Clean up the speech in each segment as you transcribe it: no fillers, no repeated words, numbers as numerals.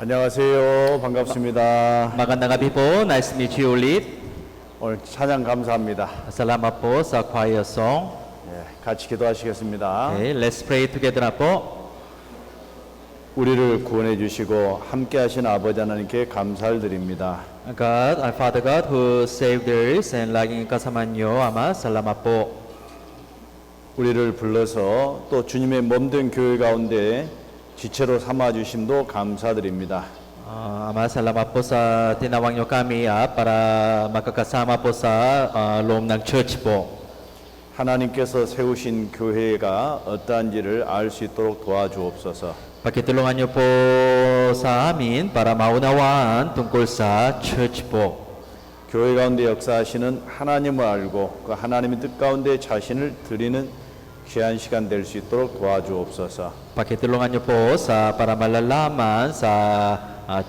안녕하세요. 반갑습니다. Magandang gabi po. Nice to meet you ulit. 오늘 찬양 감사합니다. Salamat po sa choir song. 같이 기도하시겠습니다. Okay, let's pray together na po. 우리를 구원해 주시고 함께 하신 아버지 하나님께 감사를 드립니다. God, our Father God, who saved us and laging kasama niyo, Ama, salamat po. 우리를 불러서 또 주님의 몸된 교회 가운데 지체로 삼아 주심도 감사드립니다. Ama, salamat po sa tinawag niyo kami para makakasama po sa loob ng church po. 하나님께서 세우신 교회가 어떠한지를 알 수 있도록 도와주옵소서. Pakitulungan niyo po sa amin para maunawaan tungkol sa church po. 교회 가운데 역사하시는 하나님을 알고 그 하나님의 뜻 가운데 자신을 드리는 귀한 시간 될 수 있도록 도와주옵소서. Pakitulungan niyo po para malalaman sa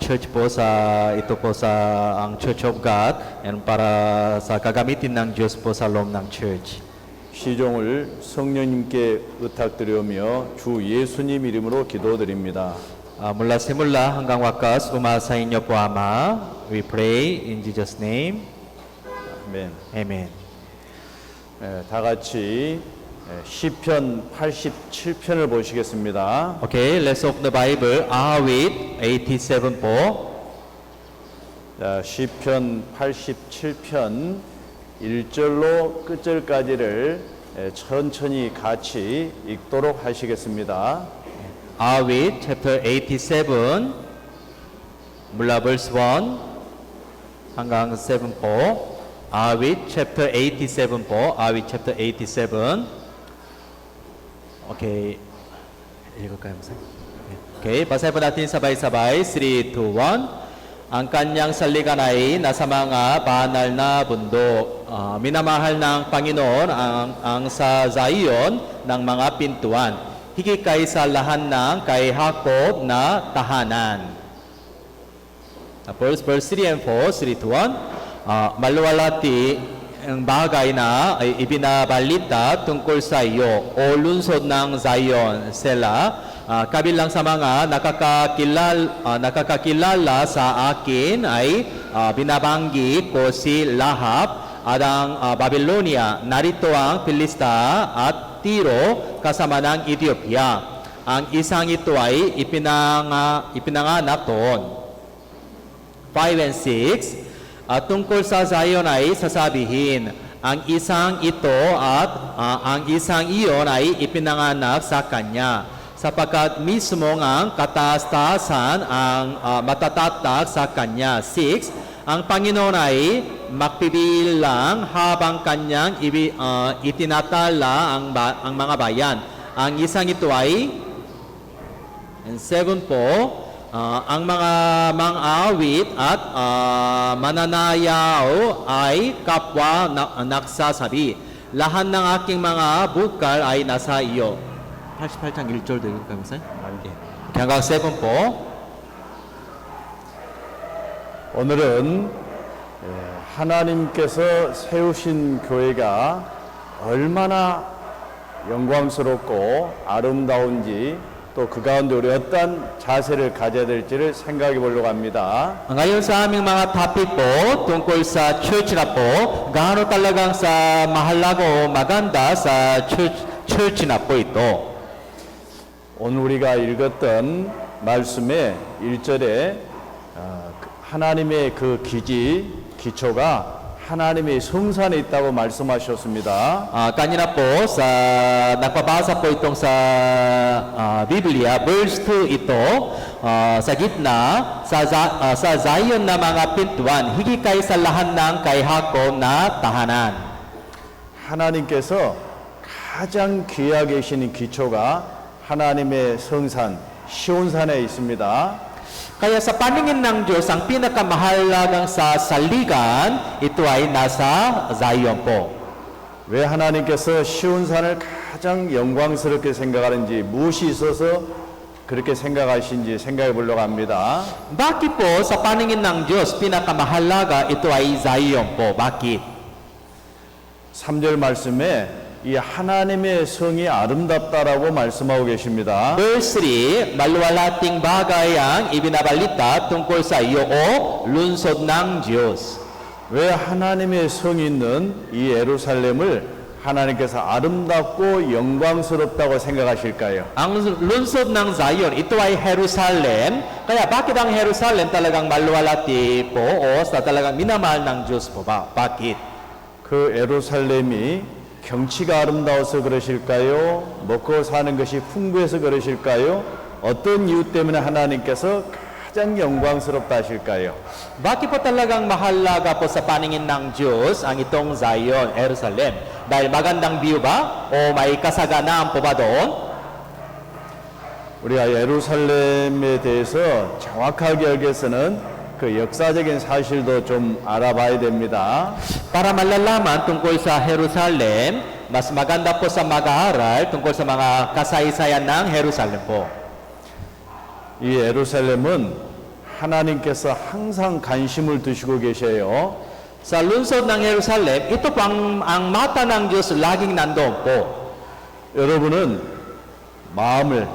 church po ito po sa ang Church of God and para sa kagamitin ng Diyos po sa loob ng church. 시종을 성령님께 부탁드리오며 주 예수님 이름으로 기도드립니다. Mula simula hanggang wakas, umasa inyo po Ama. We pray in Jesus' name. 아멘. Amen. 다 같이 시편 87편을 보시겠습니다. Okay, let's open the Bible. Awit 87 po. 자, 시편 87편 1절로 끝절까지를 천천히 같이 읽도록 하시겠습니다. Awit chapter 87 mula verse 1 hanggang 7 po. Awit chapter 87 po. Awit chapter 87. Okay. 읽을까요, Masa? Okay, basahin po natin sabay-sabay. 3, 2, 1. Ang kanyang saligan ay nasa mga banal na bundok. Minamahal ng Panginoon ang sa Zion ng mga pintuan. Higit kay sa lahan ng kay Jacob na tahanan. Tapos verse 3 and 4, 3 to 1. Maluwalhati ang bagay na ay ibinabalita tungkol sa iyo, o lungsod ng Zion, Sela. Kabilang sa mga nakakakilala sa akin ay binabanggi ko si Lahab at ang Babylonia. Narito ang Pilista at Tiro kasama ng Ethiopia. Ang isang ito ay ipinanganak doon. 5 and 6, tungkol sa Zion ay sasabihin, ang isang ito at ang isang iyon ay ipinanganak sa kanya. Sapagkat mismo ang kataas-taasan ang matatatag sa kanya. 6, ang Panginoon ay magpibilang habang kanyang itinatala ang mga bayan. Ang isang ito ay, and 7 po, ang mga mang-awit at mananayaw ay kapwa nagsasabi, lahat ng aking mga bukal ay nasa iyo. 88장 1절도 읽을까요, 목사님? hanggang 7 po. 오늘은 하나님께서 세우신 교회가 얼마나 영광스럽고 아름다운지 또 그 가운데 우리 어떤 자세를 가져야 될지를 생각해 보려고 합니다. Ngayon sa aming mga topic po tungkol sa church na po, gaano talagang sa mahalago maganda sa church na po ito. 오늘 우리가 읽었던 말씀의 1절에 하나님의 그 기초가 하나님의 성산에 있다고 말씀하셨습니다. Kanina po sa nagpabasa po itong sa Biblia, verse 2 ito, sa gitna sa Zion na mga pintuan, higit kay sa lahat ng kay Jacob na tahanan. 하나님께서 가장 귀하게 계시는 기초가 하나님의 성산 시온산에 있습니다. Kaya sa paningin ng Diyos, ang pinakamahalagang sa saligan, ito ay nasa Zion po. 왜 하나님께서 시온산을 가장 영광스럽게 생각하는지, 무엇이 있어서 그렇게 생각하신지 생각해 보려고 합니다. Bakit po sa paningin ng Diyos, pinakamahalaga ito ay Zion po? Bakit? 3절 말씀에 이 하나님의 성이 아름답다라고 말씀하고 계십니다. Verse 3, maluwalating bagay ang ibinabalita tungkol sa iyo o lungsod ng Diyos. 왜 하나님의 성이 있는 이 예루살렘을 하나님께서 아름답고 영광스럽다고 생각하실까요? Ang lungsod ng Zion, ito ay Jerusalem. Kaya bakit ang Jerusalem talagang maluwalati po o sa talagang minamahal ng Diyos po ba? Bakit? 그 예루살렘이 경치가 아름다워서 그러실까요? 먹고 사는 것이 풍부해서 그러실까요? 어떤 이유 때문에 하나님께서 가장 영광스럽다 하실까요? Bakit po talagang mahalaga po sa paningin ng Diyos ang itong Zion, Jerusalem? Dahil magandang view ba? O may kasaganaan po ba doon? 우리가 예루살렘에 대해서 정확하게 알기 위해서는 그 역사적인 사실도 좀 알아봐야 됩니다. Para malalaman tungkol sa Jerusalem, mas maganda po sa mag-aaral tungkol sa mga kasaysayan ng Jerusalem po. 이 예루살렘은 하나님께서 항상 관심을 두시고 계셔요. Sa lungsod ng Jerusalem, ito po ang mata ng Diyos laging nandoon po. 여러분은 마음을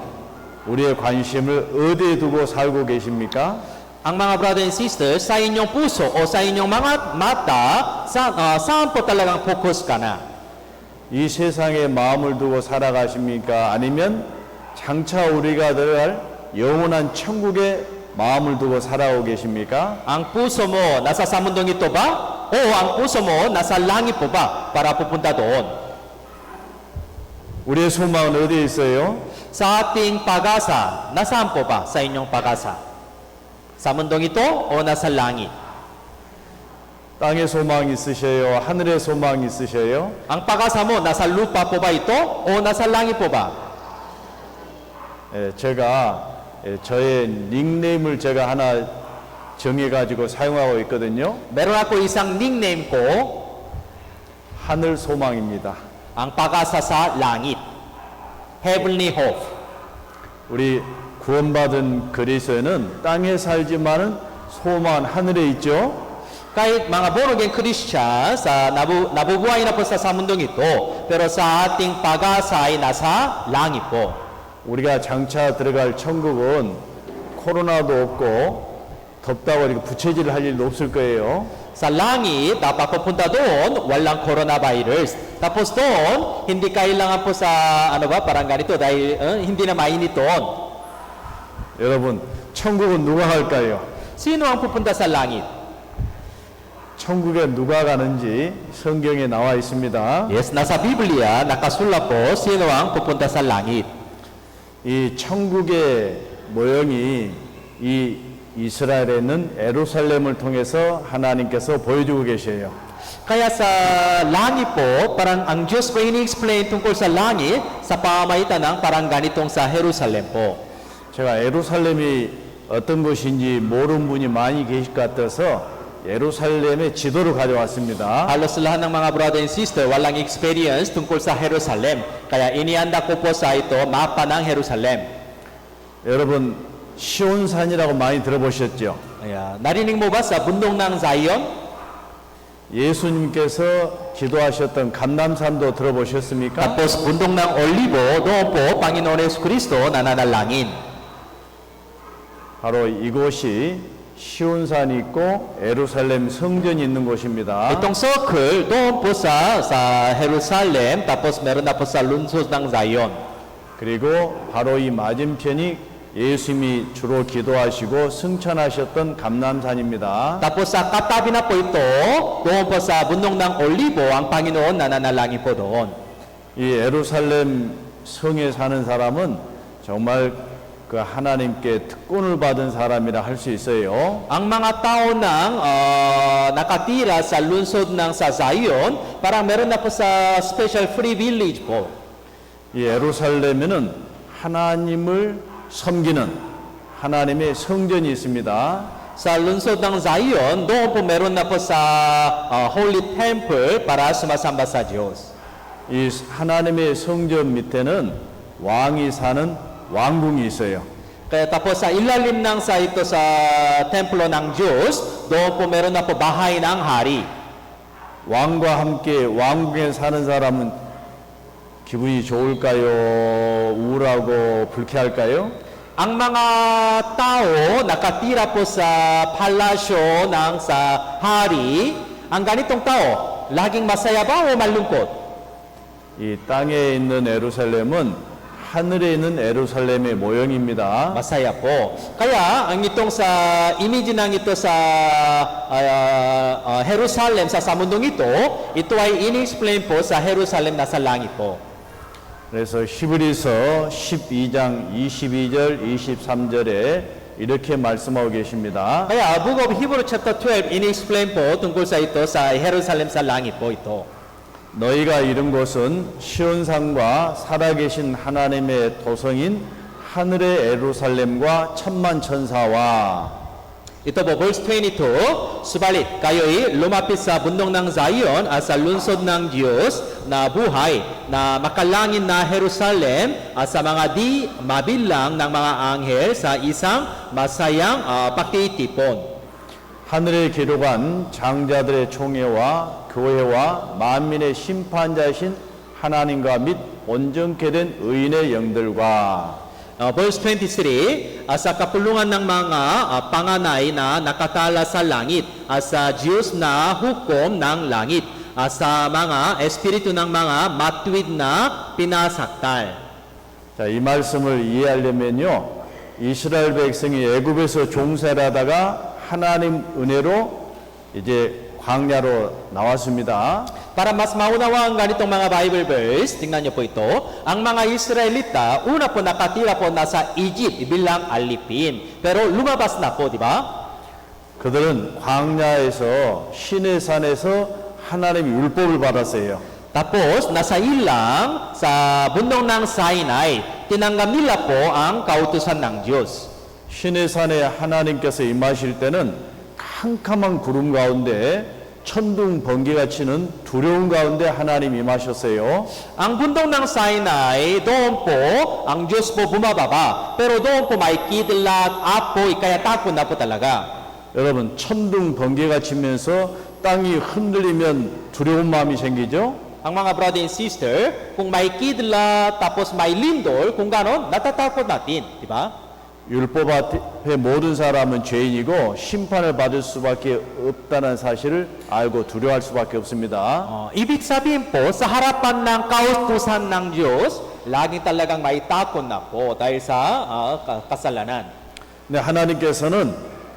우리의 관심을 어디에 두고 살고 계십니까? Ang mga brother and sisters, sa inyong puso o sa inyong mga mata, saan po talagang focus ka na? 이 세상에 마음을 두고 살아가십니까? 아니면 장차 우리가 들어갈 영원한 천국에 마음을 두고 살아오고 계십니까? Ang puso mo nasa sa mundong ito ba? O ang puso mo nasa langit po ba para pupunta doon? 우리의 소망은 어디에 있어요? Sa ating pag-asa, nasaan po ba sa inyong pag-asa? Sa mundong ito o nasa langit? 땅에 소망이 있으셔요? 하늘에 소망이 있으셔요? Ang pag-asa mo, nasa lupa po ba ito o nasa langit po ba? 제가 저의 닉네임을 제가 하나 정해가지고 사용하고 있거든요. Meron ako isang nickname ko, 하늘 소망입니다. ang pag-asa sa langit. Heavenly hope. 우리 구원받은 그리스도인은 땅에 살지만은 소망은 하늘에 있죠. Kahit mga born again Christians, nabubuhay na po sa mundong ito, pero sa ating pag-asa ay nasa langit po. 우리가 장차 들어갈 천국은 코로나도 없고 덥다고 이렇게 부채질을 할 일도 없을 거예요. Sa langit, dapat pupunta doon, walang coronavirus. Tapos doon, hindi kailangan po sa, parang ganito, dahil hindi na mainit doon. 여러분, 천국은 누가 갈까요? Sino ang pupunta sa langit? 천국에 누가 가는지 성경에 나와 있습니다. Yes, nasa Biblia, nakasulat po, sino ang pupunta sa langit. 이 천국의 모형이 이 이스라엘에 있는 예루살렘을 통해서 하나님께서 보여주고 계셔요. Kaya sa langit po, parang ang Diyos po ini-explain tungkol sa langit sa pamamagitan ng parang ganitong sa Jerusalem po. 제가 예루살렘이 어떤 곳인지 모르는 분이 많이 계실 것 같아서 예루살렘의 지도를 가져왔습니다. Halos lahat ng mga brother and sister walang experience tungkol sa Jerusalem. Kaya inianda ko po sa ito, mapa ng Jerusalem. 여러분 시온산이라고 많이 들어보셨죠? Ayan. Narinig mo ba sa bundok ng Zion? 예수님께서 기도하셨던 감람산도 들어보셨습니까? Tapos bundok ng Olivo, doon po Panginoon Yesu Cristo nananalangin. 바로 이곳이 시온산이 있고 예루살렘 성전이 있는 곳입니다. Itong circle, doon po sa Jerusalem, tapos meron na po sa lungsod ng Zion. 그리고 바로 이 맞은편이 예수님이 주로 기도하시고 승천하셨던 감람산입니다. Tapos sa katabi na po ito, doon po sa bundok ng Olivo, ang Panginoon nananalangin po doon. 이 예루살렘 성에 사는 사람은 정말 그 하나님께 특권을 받은 사람이라 할 수 있어요. Ang mga tao ng nakatira sa lungsod ng sa Zion, parang meron na po sa special free village po. 이 예루살렘에는 하나님을 섬기는 하나님의 성전이 있습니다. Sa lungsod ng Zion, doon po meron na po sa Holy Temple para sumasamba sa Diyos. 이 하나님의 성전 밑에는 왕이 사는 왕궁이 있어요. Kaya tapos sa ilalim ng sa ito sa templo ng Diyos, doon po meron na po bahay ng hari. 왕과 함께 왕궁에 사는 사람은 기분이 좋을까요? 우울하고 불쾌할까요? Ang mga tao nakatira po sa palasyo ng sa hari, ang ganitong tao, laging masaya ba o malungkot? 이 땅에 있는 예루살렘은 하늘에 있는 예루살렘의 모형입니다. Masaya po. Kaya, ang itong sa image ng ito sa Jerusalem, sa mundong ito ay in-explain po sa Jerusalem na sa langit po. 그래서 히브리서 12장 22절 23절에 이렇게 말씀하고 계십니다. Kaya, Book of Hebrew chapter 12, in-explain po tungkol sa ito sa Jerusalem sa langit po ito. 너희가 이른 곳은 시온산과 살아계신 하나님의 도성인 하늘의 예루살렘과 천만 천사와 Ito po, verse 22, Subalit, kayo'y lumapit sa bundok ng Zion at sa lungsod ng Diyos na buhay, na makalangin na Jerusalem at sa mga di mabilang ng mga anghel sa isang masayang pagtitipon. 하늘에 기록한 장자들의 총회와 교회와 만민의 심판자이신 하나님과 및 온전케 된 의인의 영들과 Verse 23, sa kapulungan ng mga panganay na nakatala sa langit, sa Diyos na hukom ng langit, sa mga espiritu ng mga matuwid na pinasaktal. 자, 이 말씀을 이해하려면요, 이스라엘 백성이 애굽에서 종살이 하다가 하나님 은혜로 이제 광야로 나왔습니다. Para mas maunawaan ganitong mga Bible verse, tingnan niyo po ito, ang mga Israelita, una po nakatira po nasa Egypt bilang alipin. Pero lumabas na po, di ba? 그들은 광야에서 시내산에서 하나님의 율법을 받았어요. Tapos, nasa ilang sa bundok ng Sinai, tinanggap nila po ang kautusan ng Diyos. 시내산에 하나님께서 임하실 때는 캄캄한 구름 가운데 천둥 번개가 치는 두려운 가운데 하나님 임하셨어요. Ang bundok ng Sinai, doon po, ang Diyos po bumababa. Pero doon po may kidlat, apoy, kaya takot na po talaga. 여러분, 천둥 번개가 치면서 땅이 흔들리면 두려운 마음이 생기죠? Ang mga brother and sister, kung may kidlat, tapos may lindol, kung ganon, natatakot natin. Di ba? 율법 앞에 모든 사람은 죄인이고 심판을 받을 수밖에 없다는 사실을 알고 두려워할 수밖에 없습니다. Ibig sabihin po, sa harapan ng kautusan ng Diyos, lagi talagang may takot na po dahil sa kasalanan. 근데 하나님께서는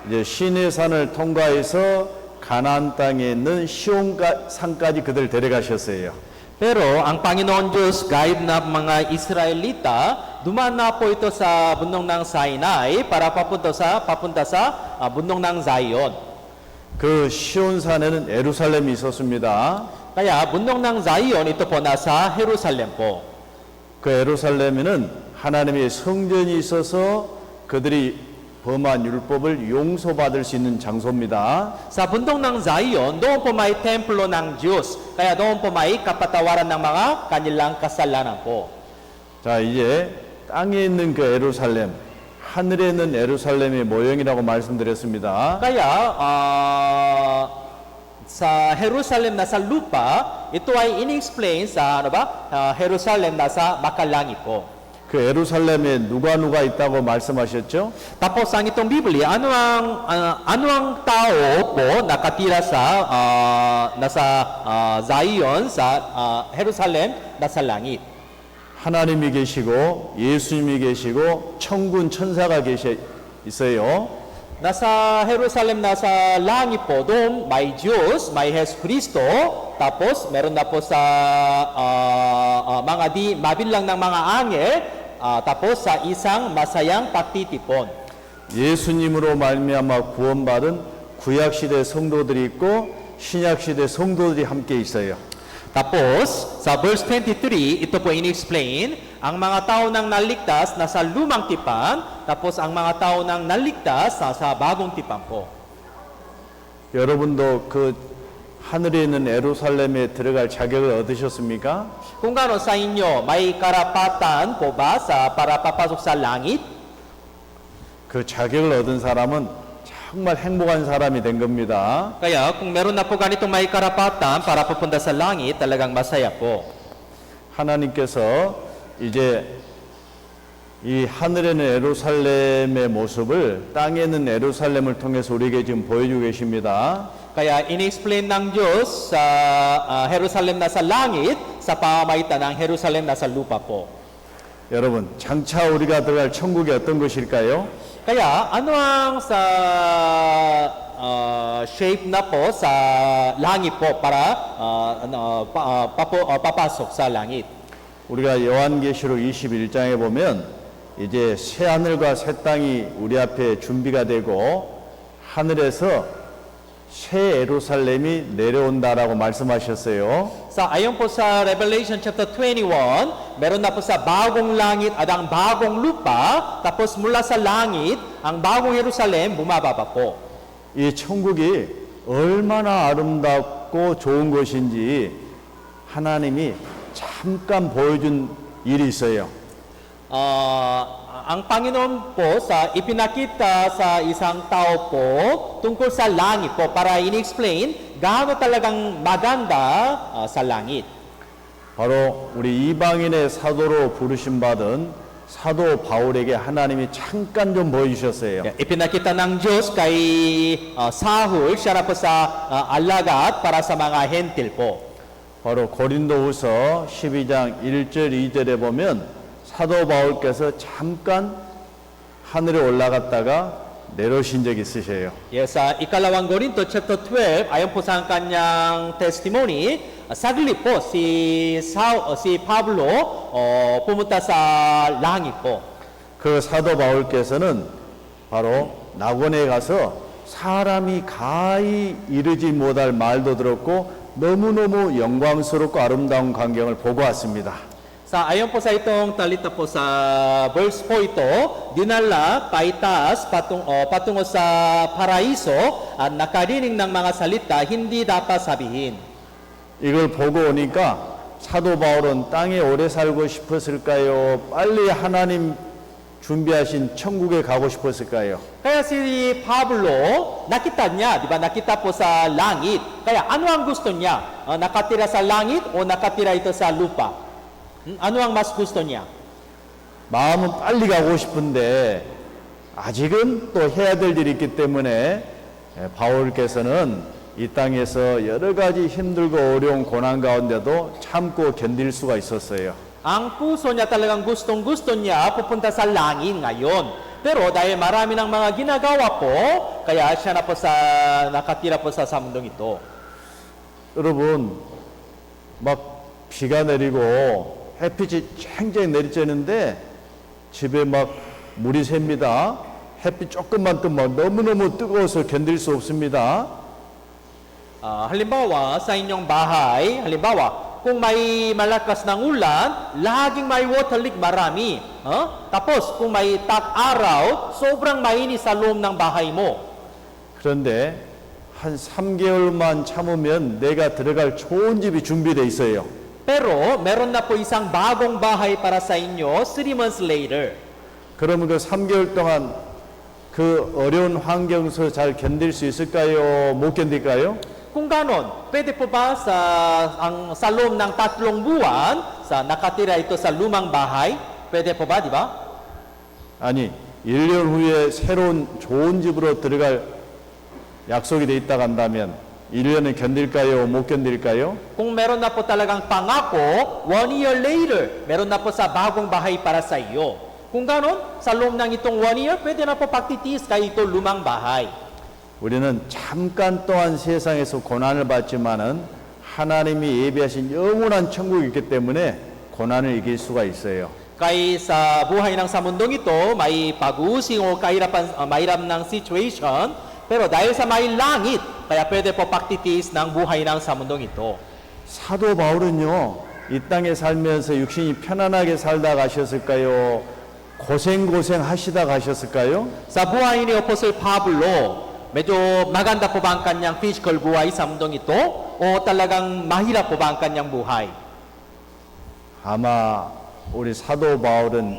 이제 시내산을 통과해서 가나안 땅에 있는 시온산까지 그들 데려가셨어요. Pero ang Panginoon Diyos, guide na mga Israelita, dumaan na po ito sa bundok ng Sinai para papunta sa bundok ng Zion. 그 시온산에는 예루살렘이 있었습니다. Kaya bundok ng Zion, ito po nasa Jerusalem po. 그 예루살렘에는 하나님의 성전이 있어서 그들이 범한 율법을 용서받을 수 있는 장소입니다. Sa bundok ng Zion, doon po may templo ng Diyos. Kaya doon po may kapatawaran ng mga kanilang kasalanan po. 자, 이제 땅에 있는 그 예루살렘, 하늘에 있는 예루살렘의 모형이라고 말씀드렸습니다. Kaya, sa Jerusalem na sa lupa, ito ay in-explain sa Jerusalem na sa makalangit po. 그 예루살렘에 누가 있다고 말씀하셨죠? Tapos ang itong Biblia, ano ang tao po nakatira sa nasa Zion sa Jerusalem nasa langit? 하나님이 계시고 예수님이 계시고 천군 천사가 있어요. Nasa Jerusalem nasa langit po, doon may Diyos, may Jesus Kristo, tapos meron na po sa mga di mabilang ng mga angel, tapos sa isang masayang pagtitipon. 예수님으로 말미암아 구원받은 구약 시대 성도들이 있고 신약 시대 성도들이 함께 있어요. Tapos, sa verse 23, ito po in-explain, ang mga tao nang naligtas nasa lumang tipan, tapos ang mga tao nang naligtas nasa bagong tipan po. 여러분도 그 하늘에 있는 예루살렘에 들어갈 자격을 얻으셨습니까? Kung gano'n sa inyo, may karapatan po ba para papasok sa langit? 그 자격을 얻은 사람은 정말 행복한 사람이 된 겁니다. Kaya kung meron na po ganitong may karapatan para pupunta sa langit, talagang masaya po. 하나님께서 이제 이 하늘에는 예루살렘의 모습을 땅에 있는 예루살렘을 통해서 우리에게 지금 보여주고 계십니다. Kaya in-explain ng Diyos sa Jerusalem na sa langit sa pamamagitan ng Jerusalem na sa lupa po. 여러분, 장차 우리가 들어갈 천국이 어떤 것일까요? Kaya ano ang sa shape na po sa langit po para papasok sa langit? 우리가 요한계시록 21장에 보면 이제 새 하늘과 새 땅이 우리 앞에 준비가 되고 하늘에서 새 예루살렘이 내려온다라고 말씀하셨어요. Sa ayon po sa Revelation chapter 21, meron na po sa bagong langit at ang bagong lupa, tapos mula sa langit, ang bagong Jerusalem bumababa po. 이 천국이 얼마나 아름답고 좋은 것인지 하나님이 잠깐 보여준 일이 있어요. Ang Panginoon po sa ipinakita sa isang tao po tungkol sa langit po para in-explain gaano talagang maganda sa langit. 바로 우리 이방인의 사도로 부르심 받은 사도 바울에게 하나님이 잠깐 좀 보여주셨어요. Ipinakita ng Diyos kay Saul, siya na po sa alagad para sa mga hentil po. 바로 고린도후서 12장 1절 2절에 보면 사도 바울께서 잠깐 하늘에 올라갔다가 내려오신 적이 있으세요. Yes, sa ikalawang Korinto chapter 12, ayon po sa kanyang testimony, saglit po si Pablo pumunta sa langit po. 그 사도 바울께서는 바로 낙원에 가서 사람이 가히 이르지 못할 말도 들었고 너무너무 영광스럽고 아름다운 광경을 보고 왔습니다. Sa ayon po sa itong talita po sa verse po ito, dinala paitaas patungo sa paraiso at nakarinig ng mga salita hindi dapat sabihin. 이걸 보고 오니까 사도 바울은 땅에 오래 살고 싶었을까요? 빨리 하나님 준비하신 천국에 가고 싶었을까요? Kaya si Pablo, nakita niya, di ba? Nakita po sa langit. Kaya ano ang gusto niya? Nakatira sa langit o nakatira ito sa lupa? Ano ang mas gusto niya? 마음은 빨리 가고 싶은데 아직은 또 해야 될 일이 있기 때문에 바울께서는 이 땅에서 여러 가지 힘들고 어려운 고난 가운데도 참고 견딜 수가 있었어요. Ang puso niya talagang gustong-gusto niya pupunta sa langit ngayon. Pero dahil marami ng mga ginagawa po, kaya siya na po nakatira po sa mundong ito. 여러분, 막 비가 내리고 햇빛이 쨍쨍 내리쬐는데 집에 막 물이 셉니다. 햇빛 조금만 뜨면 너무너무 뜨거워서 견딜 수 없습니다. Halimbawa, sa inyong bahay, kung may malakas ng ulan, laging may water leak marami. Tapos, kung may tag-araw, sobrang mainit sa loob ng bahay mo. 그런데 한 3개월만 참으면 내가 들어갈 좋은 집이 준비되어 있어요. Pero, meron na po isang bagong bahay para sa inyo 3 months later. 그러면 그 3개월 동안 그 어려운 환경에서 잘 견딜 수 있을까요? 못 견딜까요? Kung ganon, pwede po ba sa loob ng 3 buwan, nakatira ito sa lumang bahay? Pwede po ba, di ba? 아니, 1년 후에 새로운 좋은 집으로 들어갈 약속이 돼 있다고 한다면 1년은 견딜까요? 못 견딜까요? Kung meron na po talagang pangako, 1 year later, meron na po sa bagong bahay para sa iyo. Kung ganon, sa loob ng itong 1 year, pwede na po pagtitiis kayo ito lumang bahay. 우리는 잠깐 동안 세상에서 고난을 받지만은 하나님이 예비하신 영원한 천국이 있기 때문에 고난을 이길 수가 있어요. Kaya sa buhay ng sa mundong ito, may pag-uusing o mahirap ng situation, pero dahil sa may langit, kaya pwede po pagtitiis ng buhay ng sa mundong ito. 사도 바울은요, 이 땅에 살면서 육신이 편안하게 살다 가셨을까요? 고생 하시다 가셨을까요? Sa buhay ni Apostle Pablo, medyo maganda po ba ang kanyang physical buhay sa mundong ito? O talagang mahirap po ba ang kanyang buhay? 아마 우리 사도 바울은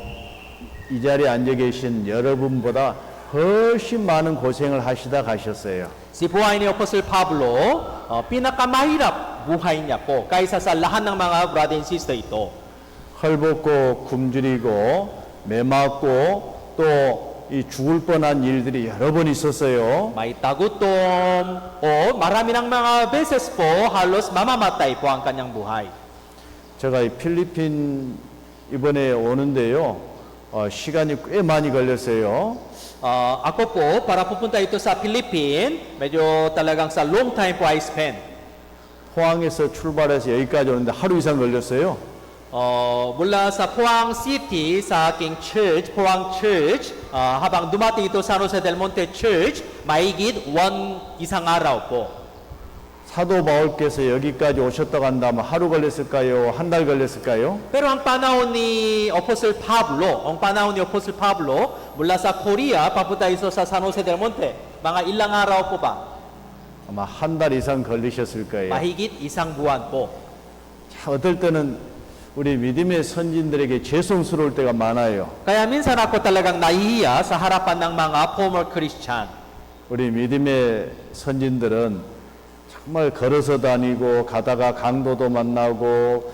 이 자리에 앉아 계신 여러분보다 훨씬 많은 고생을 하시다 가셨어요. Si buhay ni Apostle Pablo, pinakamahirap buhay niya po kaysa sa lahat ng mga brother and sister ito. 헐벗고 굶주리고 매맞고 또 이 죽을 뻔한 일들이 여러 번 있었어요. May tagutom o marami ng mga beses po halos mamamatay po ang kanyang buhay. 제가 이 필리핀 이번에 오는데요. 시간이 꽤 많이 걸렸어요. Ako po, para pupunta ito sa Philippines, medyo talagang sa long time po I spend. 포항에서 출발해서 여기까지 오는데 하루 이상 걸렸어요. Mula sa Puang City, sa aking church, Puang Church, habang dumating ito sa San Jose del Monte Church, mahigit isang araw po. 사도 바울께서 여기까지 오셨다고 한다면 하루 걸렸을까요? 한 달 걸렸을까요? Pero ang panahon ni Apostle Pablo, mula sa Korea, papunta ito sa San Jose del Monte, mga ilang araw po ba? 아마 한 달 이상 걸리셨을 거예요. Mahigit isang buwan po. 자, 어떨 때는 우리 믿음의 선진들에게 죄송스러울 때가 많아요. Kaya minsan ako talagang nahihiya sa harapan ng mga former Christian. 우리 믿음의 선진들은 정말 걸어서 다니고 가다가 강도도 만나고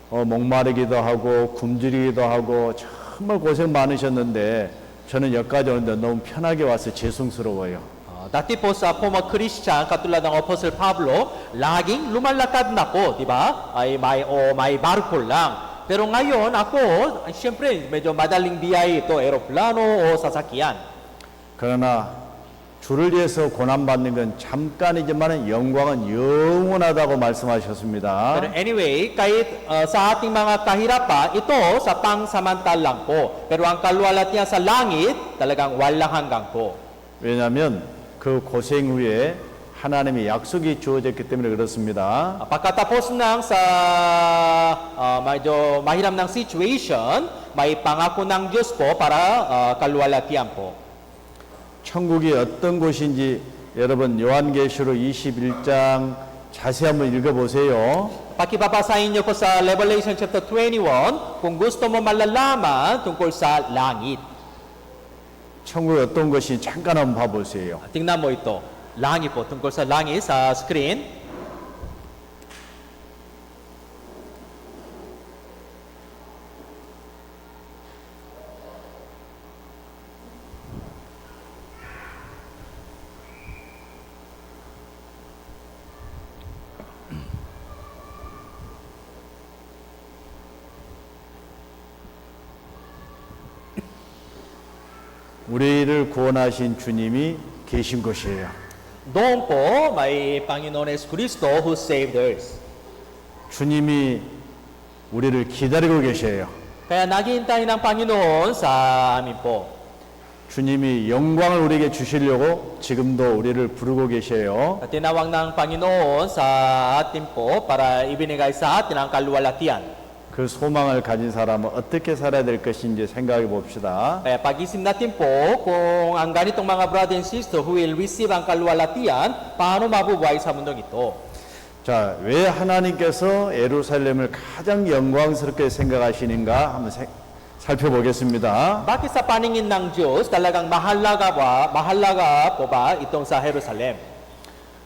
목마르기도 하고 굶주리기도 하고 정말 고생 많으셨는데 저는 여기까지 오는데 너무 편하게 와서 죄송스러워요. Dati po sa former Christian, katulad ng Apostle Pablo, laging lumalakad na po, di ba? May barko lang. Pero ngayon, ako, siyempre, medyo madaling biyahe ito, eroplano o sasakyan. 그러나 주를 위해서 고난받는 건 잠깐이지만 영광은 영원하다고 말씀하셨습니다. Pero anyway, kahit sa ating mga kahirapan, ito sa pangsamantal lang po. Pero ang kaluwalhatian sa langit, talagang walang hanggang po. 왜냐하면 그 고생 후에 하나님의 약속이 주어졌기 때문에 그렇습니다. Pagkatapos ng sa medyo mahiram ng situation, may pangako ng Diyos po para kaluwalhatian po. 천국이 어떤 곳인지 여러분 요한계시록 21장 자세히 한번 읽어보세요. Pakibabasahin niyo po sa Revelation chapter 21 kung gusto mo malalaman tungkol sa langit. 천국이 어떤 것인지 잠깐 한번 봐보세요. Tingnan mo ito. Langit po, tungkol sa langit sa screen. 우리를 구원하신 주님이 계신 곳이에요. Doon po, may Panginoon Jesucristo who saved us. 주님이 우리를 기다리고 계셔요. Kaya naghihintay ng Panginoon sa amin po. 주님이 영광을 우리에게 주시려고 지금도 우리를 부르고 계셔요. At tinawag ng Panginoon sa atin po para ibinigay sa atin ang kaluwalhatian. 그 소망을 가진 사람은 어떻게 살아야 될 것인지 생각해 봅시다. Kaya pag-isip natin po kung ang ganitong mga brother and sister who will receive ang kaluwalhatian, paano mabubuhay sa mundong ito? 자, 왜 하나님께서 예루살렘을 가장 영광스럽게 생각하시는가 한번 살펴보겠습니다. Bakit sa paningin ng Diyos talagang mahalaga po ba itong sa Jerusalem?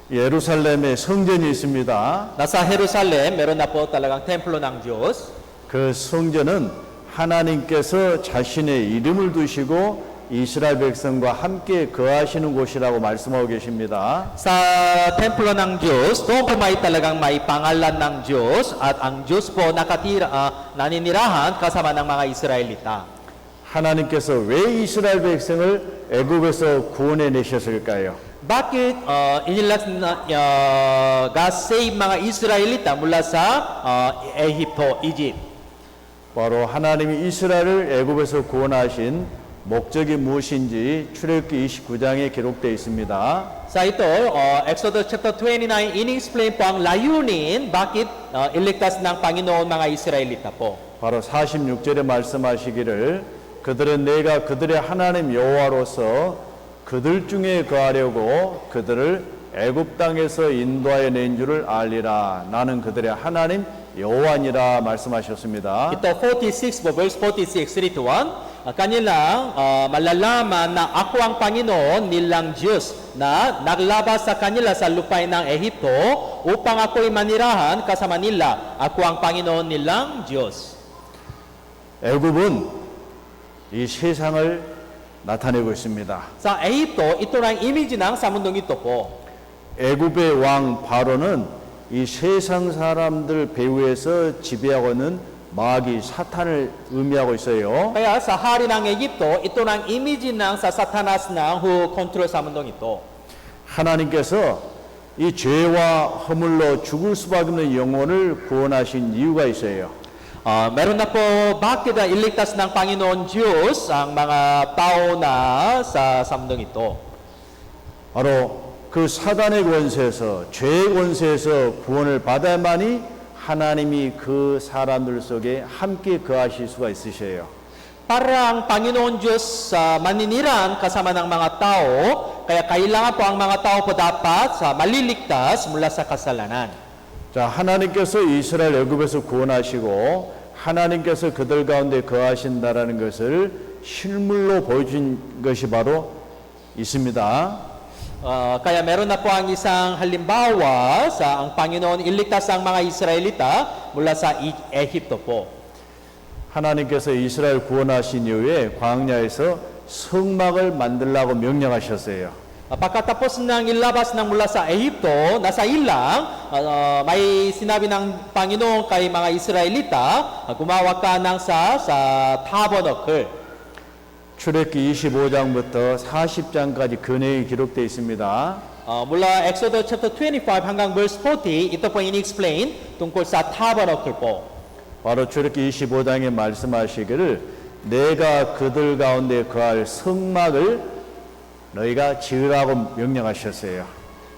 예루살렘에 성전이 있습니다. Nasa Jerusalem, meron na po talagang templo ng Diyos. 그 성전은 하나님께서 자신의 이름을 두시고 이스라엘 백성과 함께 거하시는 곳이라고 말씀하고 계십니다. Sa templo ng Diyos, doon po talagang may pangalan ng Diyos at ang Diyos po naninirahan kasama ng mga Israelita. 하나님께서 왜 이스라엘 백성을 애굽에서 구원해 내셨을까요? Bakit God save mga Israelita mula sa Egypt? 바로 하나님이 이스라엘을 애굽에서 구원하신 목적이 무엇인지 출애굽기 29장에 기록되어 있습니다. Sa ito, Exodus chapter 29, in-explain po ang layunin bakit iligtas ng Panginoon mga Israelita po. 바로 46절에 말씀하시기를 그들은 내가 그들의 하나님 여호와로서 그들 중에 거하려고 그들을 애굽 땅에서 인도하여 낸 줄을 알리라. 나는 그들의 하나님 여호와니라 말씀하셨습니다. Ito 46 po, verse 46, 3-1. Kanilang malalaman na ako ang Panginoon nilang Diyos na naglabas sa kanila sa lupain ng Ehipto upang ako'y manirahan kasama nila. Ako ang Panginoon nilang Diyos. 애굽은 이 세상을 나타내고 있습니다. Sa Ehipto, ito na ang image ng sa mundong ito po. 애굽의 왕 바로는 이 세상 사람들 배후에서 지배하고 있는 마귀 사탄을 의미하고 있어요. Kaya sa hari ng Ehipto, ito na ang image ng sa Satanas na control sa mundong ito. 하나님께서 이 죄와 허물로 죽을 수밖에 없는 영혼을 구원하신 이유가 있어요. Meron na po bakit iligtas ng Panginoon Diyos ang mga tao na sa mundong ito. 바로 그 사단의 권세에서 죄의 권세에서 구원을 받아야만이 하나님이 그 사람들 속에 함께 거하실 수가 있으셔요. Para ang Panginoon Diyos maninirahan kasama ng mga tao, kaya kailangan po ang mga tao po dapat maliligtas mula sa kasalanan. 자, 하나님께서 이스라엘 애굽에서 구원하시고 하나님께서 그들 가운데 거하신다라는 것을 실물로 보여준 것이 바로 있습니다. Kaya meron na po ang isang halimbawa sa ang Panginoon iligtas ang mga Israelita mula sa Ehipto po. 하나님께서 이스라엘 구원하신 이후에 광야에서 성막을 만들라고 명령하셨어요. Pagkatapos ng ilabas ng mula sa Ehipto, nasa ilang, may sinabi ng Panginoon kay mga Israelita, gumawa ka ng sa tabernacle. 출애굽기 25장부터 40장까지 그 내용이 기록되어 있습니다. Mula Exodus chapter 25 hanggang verse 40, ito po in-explain tungkol sa tabernacle po. 바로 출애굽기 25장에 말씀하시기를 내가 그들 가운데 거할 성막을 너희가 지으라고 명령하셨어요.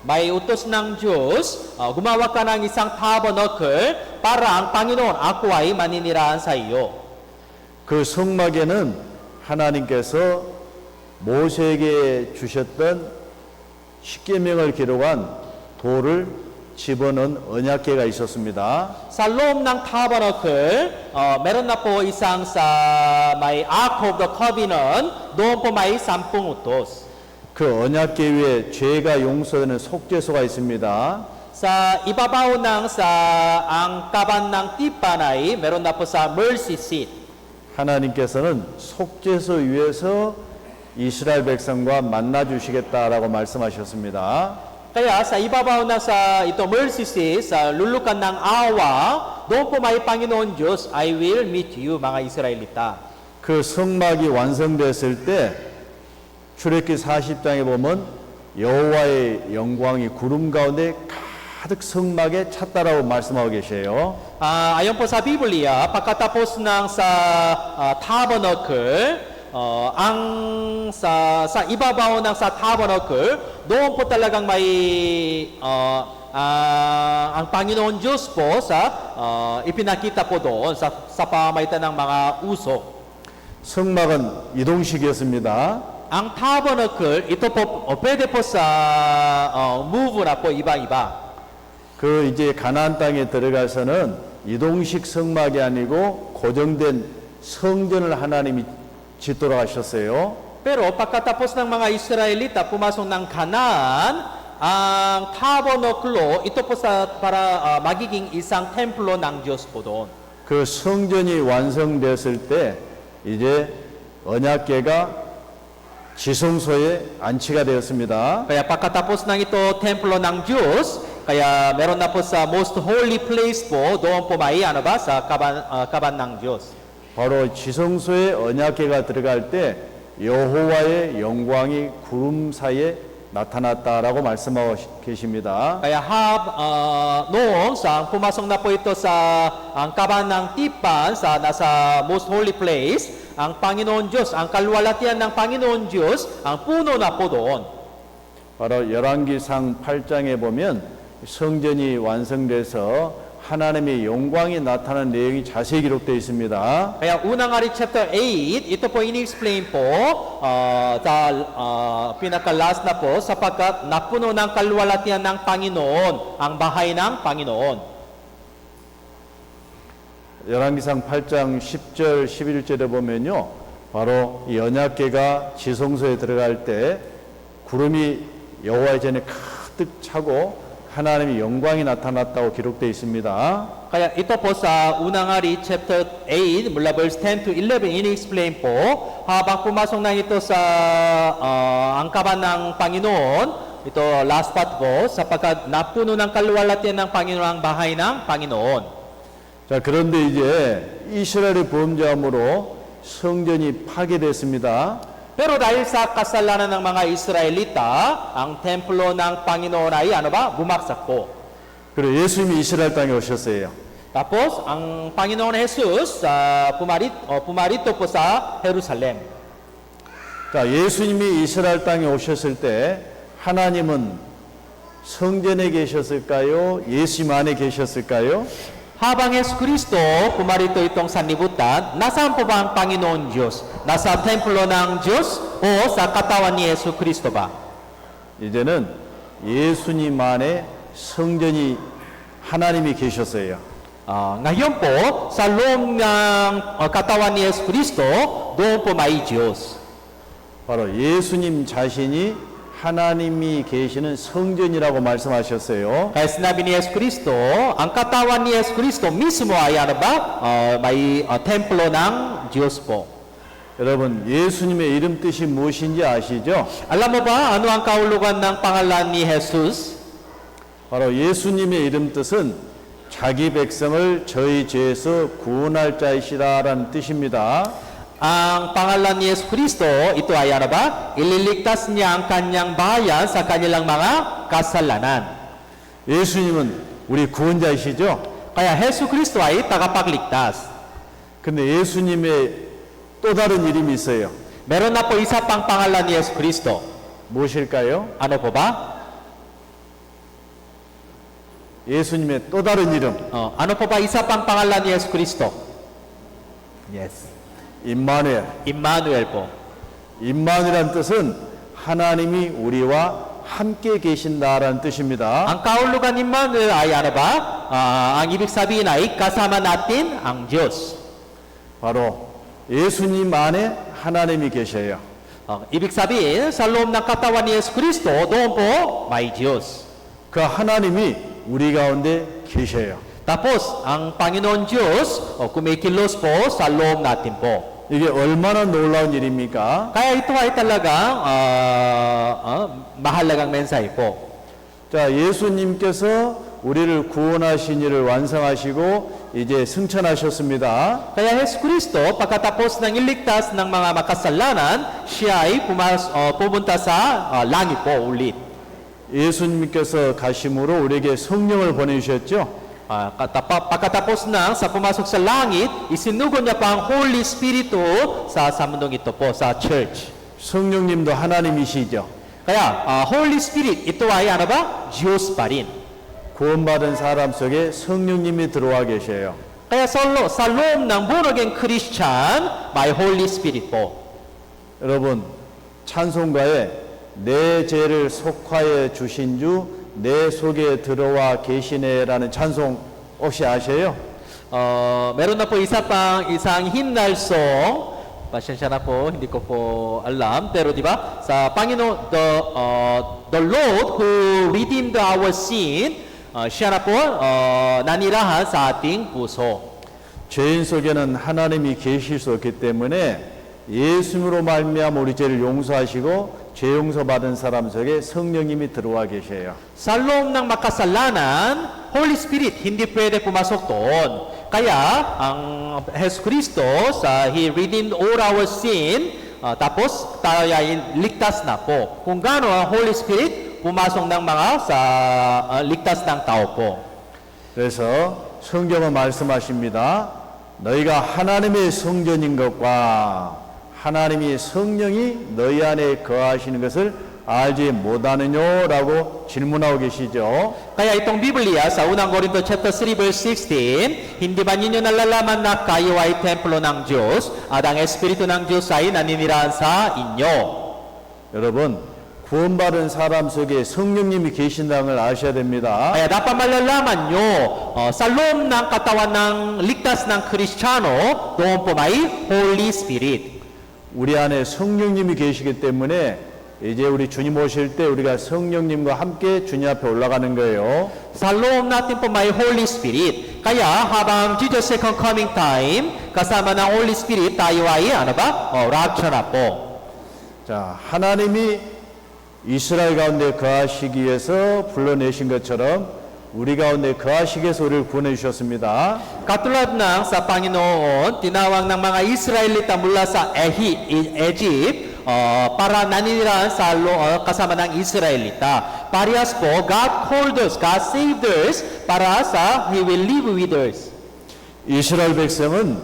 May utos ng Diyos, gumawa ka ng isang tabernacle para ang Panginoon ako ay maninirahan sa iyo. 그 성막에는 하나님께서 모세에게 주셨던 십계명을 기록한 돌을 집어넣은 언약궤가 있었습니다. Sa loob ng tabernacle, meron na po isang sa may Ark of the Covenant, doon po may 10 utos. 그 언약궤 위에 죄가 용서되는 속죄소가 있습니다. Sa ibabaw ng sa ang kaban ng tipan ay meron na po sa mercy seat. 하나님께서는 속죄소 위에서 이스라엘 백성과 만나 주시겠다라고 말씀하셨습니다. Kaya sa ibabaw na sa ito mercy seat, sa lulukan ng awa, doon po may Panginoon Diyos, I will meet you, mga Israelita. 그 성막이 완성됐을 때 출애굽기 40장에 보면 여호와의 영광이 구름 가운데 가득 성막에 찼다라고 말씀하고 계세요. Ayon po sa Biblia, pagkatapos ng sa tabernacle, ang sa ibabaw ng sa tabernacle, doon po talagang may ang Panginoon Diyos po sa ipinakita po doon sa pamamagitan ng mga usok. 성막은 이동식이었습니다. Ang tabernacle, ito po pwede po sa move na po iba-iba. 그 이제 가나안 땅에 들어가서는 이동식 성막이 아니고 고정된 성전을 하나님이 짓도록 하셨어요. Pero pagkatapos ng mga Israelita pumasok ng Canaan, ang tabernacle, ito po para magiging isang templo ng Diyos po doon. 그 성전이 완성됐을 때 이제 언약궤가 지성소에 안치가 되었습니다. Kaya pagkatapos ng ito templo ng Diyos, kaya meron na po sa most holy place po, doon po may sa kaban ng Diyos. 바로 지성소에 언약궤가 들어갈 때 여호와의 영광이 구름 사이에 나타났다라고 말씀하고 계십니다. Kaya noong pumasok na po ito sa ang kaban ng tipan sa nasa most holy place, ang Panginoon Diyos, ang kaluwalhatian ng Panginoon Diyos, ang puno na po doon. 바로 열왕기상 8장에 보면 성전이 완성돼서 하나님의 영광이 나타나는 내용이 자세히 기록되어 있습니다. Kaya unang ari chapter 8, ito po ini-explain po pinaka-last na po sapagkat napuno ng kaluwalhatian ng Panginoon, ang bahay ng Panginoon. 열왕기상 8장 10절 11절에 보면요. 바로 이 언약궤가 지성소에 들어갈 때 구름이 여호와의 전에 가득 차고 하나님의 영광이 나타났다고 기록되어 있습니다. Kaya ito po sa unang hari chapter 8 mula verse 10 to 11 ini-explain po habang pumasok na ito sa angkapan ng Panginoon, ito last part po, sapagkat napuno ng kaluwalhatian ng Panginoon ang bahay ng Panginoon. 자, 그런데 이제 이스라엘의 범죄함으로 성전이 파괴됐습니다. Pero dahil sa kasalanan ng mga Israelita, ang templo ng Panginoon ay bumagsak po. 그리고 예수님이 이스라엘 땅에 오셨어요. Tapos, ang Panginoon Jesus pumarito po sa Jerusalem. 자, 예수님이 이스라엘 땅에 오셨을 때 하나님은 성전에 계셨을까요? 예수님 안에 계셨을까요? Habang Yesu Kristo pumarito itong sanlibutan, nasaan po ba ang Panginoon Diyos? Nasa templo ng Diyos o sa katawan ni Yesu Kristo ba? 이제는 예수님 안에 성전이 하나님이 계셨어요. Ngayon po, sa loob ng katawan ni Yesu Kristo, doon po may Diyos. 바로 예수님 자신이 하나님이 계시는 성전이라고 말씀하셨어요. Kaya sinabi ni Yesu Kristo, ang katawan ni Yesu Kristo mismo ay may templo ng Diyos po. 여러분, 예수님의 이름 뜻이 무엇인지 아시죠? Alam mo ba ano ang kahulugan ng pangalan ni Jesus? 바로 예수님의 이름 뜻은 자기 백성을 저희 죄에서 구원할 자이시라라는 뜻입니다. Ang pangalan ni Yesu Kristo, ito ay ililigtas niya ang kanyang bayan sa kanilang mga kasalanan. 예수님은 우리 구원자이시죠? Kaya Yesu Kristo ay tagapagligtas. 근데 예수님의 또 다른 이름이 있어요. Meron na po isa pang pangalan ni Yesu Kristo. 무엇일까요? Ano po ba? 예수님의 또 다른 이름. Ano po ba isa pang pangalan ni Yesu Kristo? Yes. 임마누엘. Emmanuel po. 임마누엘이라는 뜻은 하나님이 우리와 함께 계신다라는 뜻입니다. Ang kahulugan ni Emmanuel ay ang ibig sabihin ay kasama natin ang Diyos. 바로 예수님 안에 하나님이 계셔요. Ibig sabihin, sa loob ng katawan ni Yesu Kristo, doon po may Diyos. 그 하나님이 우리 가운데 계셔요. Tapos, ang Panginoon Diyos, kumikilos po sa loob natin po. 이게 얼마나 놀라운 일입니까? Kaya ito ay talagang mahalagang mensahe po. 자, 예수님께서 우리를 구원하신 일을 완성하시고 이제 승천하셨습니다. Kaya Yesu Kristo, pagkatapos ng iligtas ng mga makasalanan, siya ay pumunta sa langit po ulit. 예수님께서 가심으로 우리에게 성령을 보내주셨죠. Pagkatapos na sa pumasok sa langit, isinugo niya pa ang Holy Spirito sa mundong ito po, sa church. 성령님도 하나님이시죠. Kaya, Holy Spirit, ito ay Diyos pa rin. 구원받은 사람 속에 성령님이 들어와 계셔요. Kaya sa loob ng born-again Christian, may Holy Spirit po. 여러분, 찬송가에 내 죄를 속하여 주신 주 내 속에 들어와 계시네라는 찬송 혹시 아세요? Meron na po isang hymnal song. Pasensya na po, hindi ko po alam. Pero di ba, sa Panginoon, the Lord who redeemed our sin, siya na po nanirahan sa ating puso. 죄인 속에는 하나님이 계실 수 없기 때문에 예수님으로 말미암아 우리 죄를 용서하시고 죄 용서 받은 사람 속에 성령님이 들어와 계셔요. Sa loob ng makasalanan, Holy Spirit hindi pwede pumasok doon. Kaya ang Jesus Kristo, He redeemed all our sin, tapos tayo ay ligtas na po. Kung gaano ang Holy Spirit pumasok ng sa ligtas ng tao po. 그래서 성경은 말씀하십니다. 너희가 하나님의 성전인 것과 하나님이 성령이 너희 안에 거하시는 것을 알지 못하느냐라고 질문하고 계시죠. Kaya itong Biblia sa unang Korinto chapter 3 verse 16, hindi ba ninyo nalalaman na kayo ay templo ng Diyos at ang Espiritu ng Diyos ay naninirahan sa inyo? 여러분, 구원받은 사람 속에 성령님이 계신다는 걸 아셔야 됩니다. Kaya dapat malalaman nyo, sa loob ng katawan ng ligtas ng Kristiyano, doon po may Holy Spirit. 우리 안에 성령님이 계시기 때문에 이제 우리 주님 오실 때 우리가 성령님과 함께 주님 앞에 올라가는 거예요. Sa loob natin po may Holy Spirit. Kaya habang Jesus second coming time, kasama ng Holy Spirit, tayo ay ano ba? Rapture na po. 자, 하나님이 이스라엘 가운데 거하시기 위해서 불러내신 것처럼 우리 가운데 거하시기 위해서 우리를 구원해 주셨습니다. Katulad ng sa Panginoon, tinawag ng mga Israelita mula sa Egypt para naninirahan sa kasama ng Israelita. Parehas po, God called us, God saved us para sa He will live with us. 이스라엘 백성은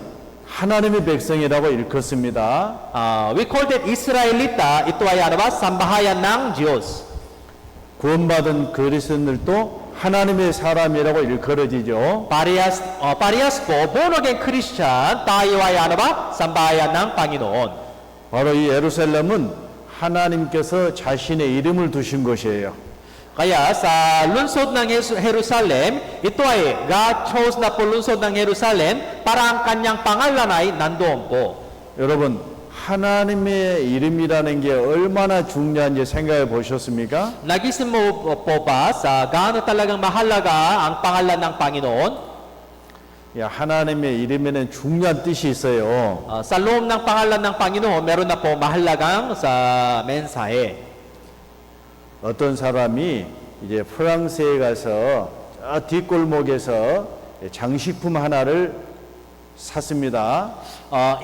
하나님의 백성이라고 일컫습니다. We call that Israelita, ito ay ano ba? Sambahayan ng Diyos. 구원받은 그리스도인들도 하나님의 사람이라고 일컬어지죠. Parehas po, born again Christian, tayo ay ano ba? Sambahayan ng Panginoon. 바로 이 예루살렘은 하나님께서 자신의 이름을 두신 곳이에요. Kaya sa lungsod ng Jerusalem, ito ay God chose na po lungsod ng Jerusalem para ang kanyang pangalan ay nandoon po. 여러분, 하나님의 이름이라는 게 얼마나 중요한지 생각해 보셨습니까? Nagising mo po ba sa gaano talagang mahalaga ang pangalan ng Panginoon? 야, 하나님의 이름에는 중요한 뜻이 있어요. Sa loob ng pangalan ng Panginoon, meron na po mahalagang sa mensahe. 어떤 사람이 이제 프랑스에 가서 저 뒷골목에서 장식품 하나를 샀습니다.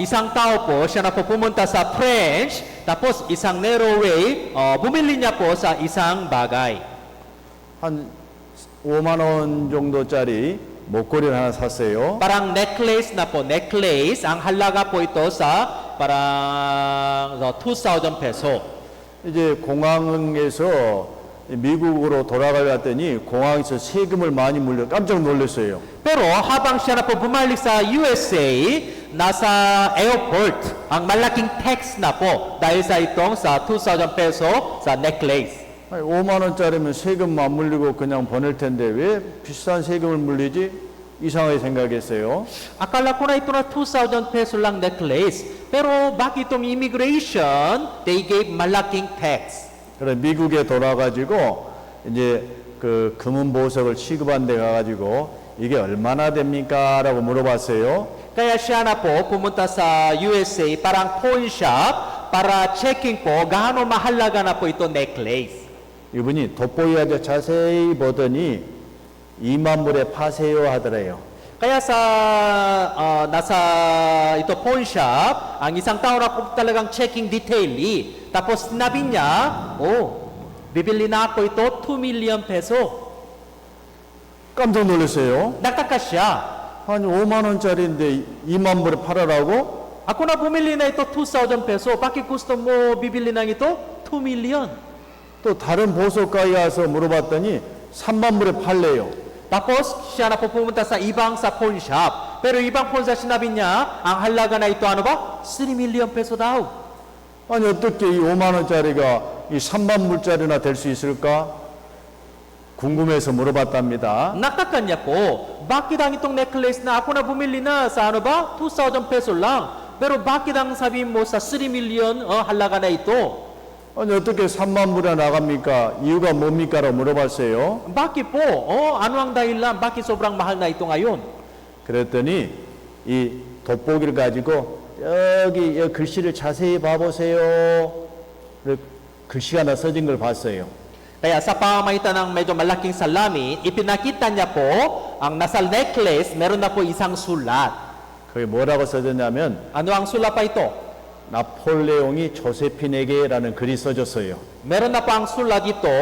Isang tao po, siya na po pumunta sa French, tapos isang narrow way, bumili niya po sa isang bagay. 한 5만 원 정도짜리 목걸이를 하나 샀어요. Parang necklace na po, necklace. Ang halaga po ito sa parang 2,000 peso. 이제 공항에서 미국으로 돌아가려더니 공항에서 세금을 많이 물려 깜짝 놀랐어요. Pero habang siya na po bumalik sa USA, nasa airport, ang malaking tax na po dahil sa itong sa 2,000 peso sa necklace. 아니, 5만 원짜리면 세금 안 물리고 그냥 보낼 텐데 왜 비싼 세금을 물리지? 이상하게 생각했어요. Akala ko na ito na 2,000 peso lang necklace. Pero bakit itong immigration, they gave malaking tax. 그래 미국에 돌아가지고 이제 그 금은 보석을 취급한 데 가가지고 이게 얼마나 됩니까?라고 물어봤어요. Kaya siya na po pumunta sa USA parang pawn shop para checking po gaano mahalaga na po ito necklace. 이분이 돋보이하게 자세히 보더니 2만 불에 파세요 하더래요. Kaya sa nasa ito pawn shop, ang isang tao na po talagang checking detailly. Tapos sinabi niya, bibili na ako ito 2 million peso. 깜짝 놀랐어요. Nagtaka siya. 아니 5만 원짜리인데 2만 불에 팔아라고? Ako na bumili na ito 2,000 peso. Bakit gusto mo bibili ng ito? 2 million. 또 다른 보석가에 가서 물어봤더니 3만 불에 팔래요. Tapos siya na po pumunta sa ibang sa pawn shop. Pero ibang pawn shop sinabi niya, ang halaga na ito ano ba? 3 million peso daw. 아니 어떻게 이 5만 원짜리가 이 3만 불짜리나 될 수 있을까? 궁금해서 물어봤답니다. Nakaka niya po, bakit ang itong necklace na ako na bumili na sa ano ba? 2,000 peso lang. Pero bakit ang sabihin mo sa 3 million halaga na ito? 아니 어떻게 3만 불에 나갑니까? 이유가 뭡니까? 라고 물어봤어요. Bakit po? Ano ang dahilan? Bakit sobrang mahal na ito ngayon? 그랬더니 이 돋보기를 가지고 여기 글씨를 자세히 봐보세요. 글씨가 하나 써진 걸 봤어요. Kaya sa pamamagitan ng medyo malaking salamin, ipinakita niya po ang nasa necklace, meron na po isang sulat. 거기 뭐라고 써졌냐면 Ano ang sulat pa ito? 나폴레옹이 조세핀에게라는 글이 써졌어요. Meron na po ang sulat ito.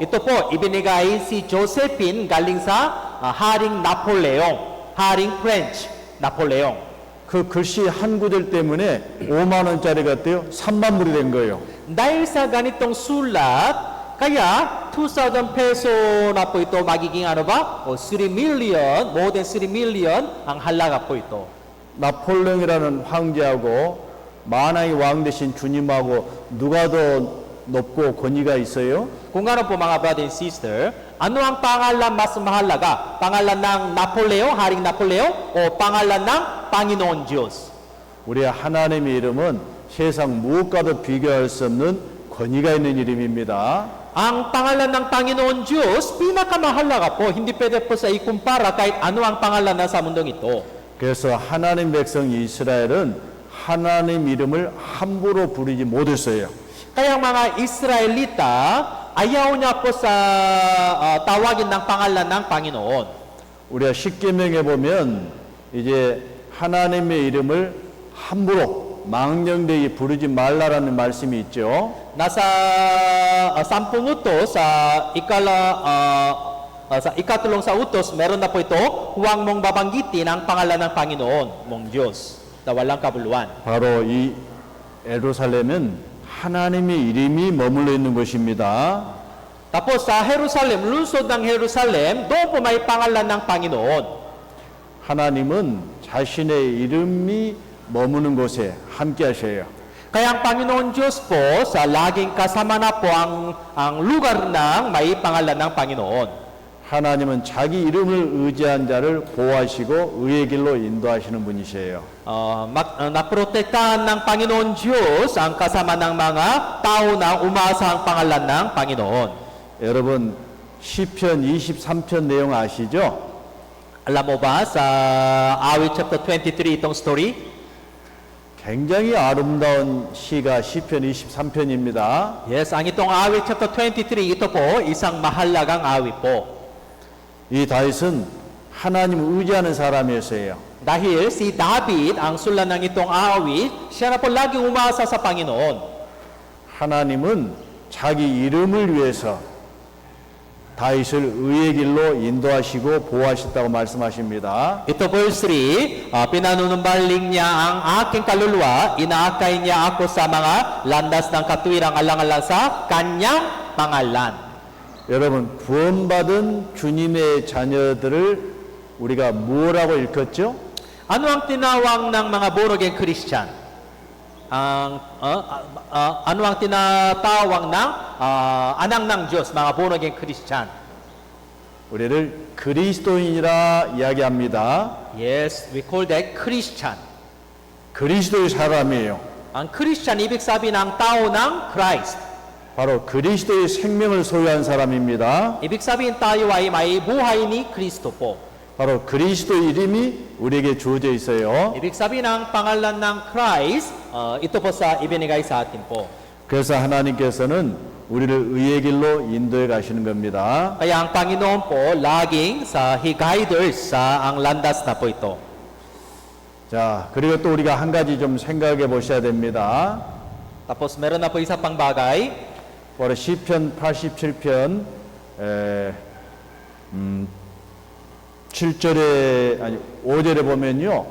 Ito po, ibinigay si Josephine galing sa Haring Napoleon, Haring French Napoleon. 그 글씨 한 구절 때문에 5만 원짜리가 어때요? 3만 불이 된 거예요. Dahil sa ganitong sulat, kaya 2,000 peso na po ito magiging ano ba? 3 million, more than 3 million ang halaga po ito. 나폴레옹이라는 황제하고 만왕의 왕 대신 주님하고 누가 더 높고 권위가 있어요? Kung ano po mga brother and sister, ano ang pangalan mas mahalaga? Pangalan ng Napoleon, Haring Napoleon, o pangalan ng Panginoon Diyos? 우리 하나님의 이름은 세상 무엇과도 비교할 수 없는 권위가 있는 이름입니다. Ang pangalan ng Panginoon Diyos, pinakamahalaga po. Hindi pwede po sa ikumpara kahit ano ang pangalan na sa mundong ito. 그래서 하나님 백성 이스라엘은 하나님 이름을 함부로 부르지 못했어요. Kaya mga Israelita, ayaw niya po sa tawagin ng pangalan ng Panginoon. 우리가 십계명에 보면 이제 하나님의 이름을 함부로 망령되게 부르지 말라라는 말씀이 있죠. Nasa 10 utos sa ikatlong sa utos, meron na po ito, huwag mong babanggitin ang pangalan ng Panginoon mong Diyos na walang kabuluhan. 바로 이 예루살렘은 하나님의 이름이 머물러 있는 곳입니다. Tapos sa Jerusalem, lungsod ng Jerusalem, doon po may pangalan ng Panginoon. 하나님은 자신의 이름이 머무는 곳에 함께 하셔요. Kaya ang Panginoon Diyos po, sa laging kasama na po ang lugar ng may pangalan ng Panginoon. 하나님은 자기 이름을 의지한 자를 보호하시고 의의 길로 인도하시는 분이세요. Naprotektahan ng Panginoon Diyos ang kasama ng mga tao na umasa ang pangalan ng Panginoon. 여러분 시편 23편 내용 아시죠? Alam mo ba sa awit chapter 23 itong story? 굉장히 아름다운 시가 시편 23편입니다. Yes, ang itong awit chapter 23, ito po isang mahalagang awit po. 이 다윗은 하나님 의지하는 사람이었어요. Dahil si David, ang sulan ng itong awit, siya na po laging umasa sa Panginoon. 하나님은 자기 이름을 위해서 다윗을 의의 길로 인도하시고 보호하셨다고 말씀하십니다. Ito verse 3, pinanunumbaling niya ang aking kaluluwa, inaakay niya ako sa mga landas ng katwirang alang-alang sa kanyang pangalan. 여러분 구원받은 주님의 자녀들을 우리가 뭐라고 일컫죠? Ano ang tinawag ng mga born-again Christian? Ano ang tinatawag ng anak ng Diyos, mga born-again Christian? 우리를 그리스도인이라 이야기합니다. Yes, we call that Christian. 그리스도의 사람이에요. Ang Christian, ibig sabihin ng tao ng Christ. 바로 그리스도의 생명을 소유한 사람입니다. Ibig sabihin tayo ay may buhay ni Kristo po. 바로 그리스도 이름이 우리에게 주어져 있어요. Ibig sabihin ng pangalan ng Christ, ito po sa ibinigay sa atin po. 그래서 하나님께서는 우리를 의의 길로 인도해 가시는 겁니다. Kaya ang Panginoon po, laging sa He guides us sa ang landas na po ito. 자, 그리고 또 우리가 한 가지 좀 생각해 보셔야 됩니다. Tapos meron na po isa pang bagay. 바로 시편 87편 7절에 아니 5절에 보면요.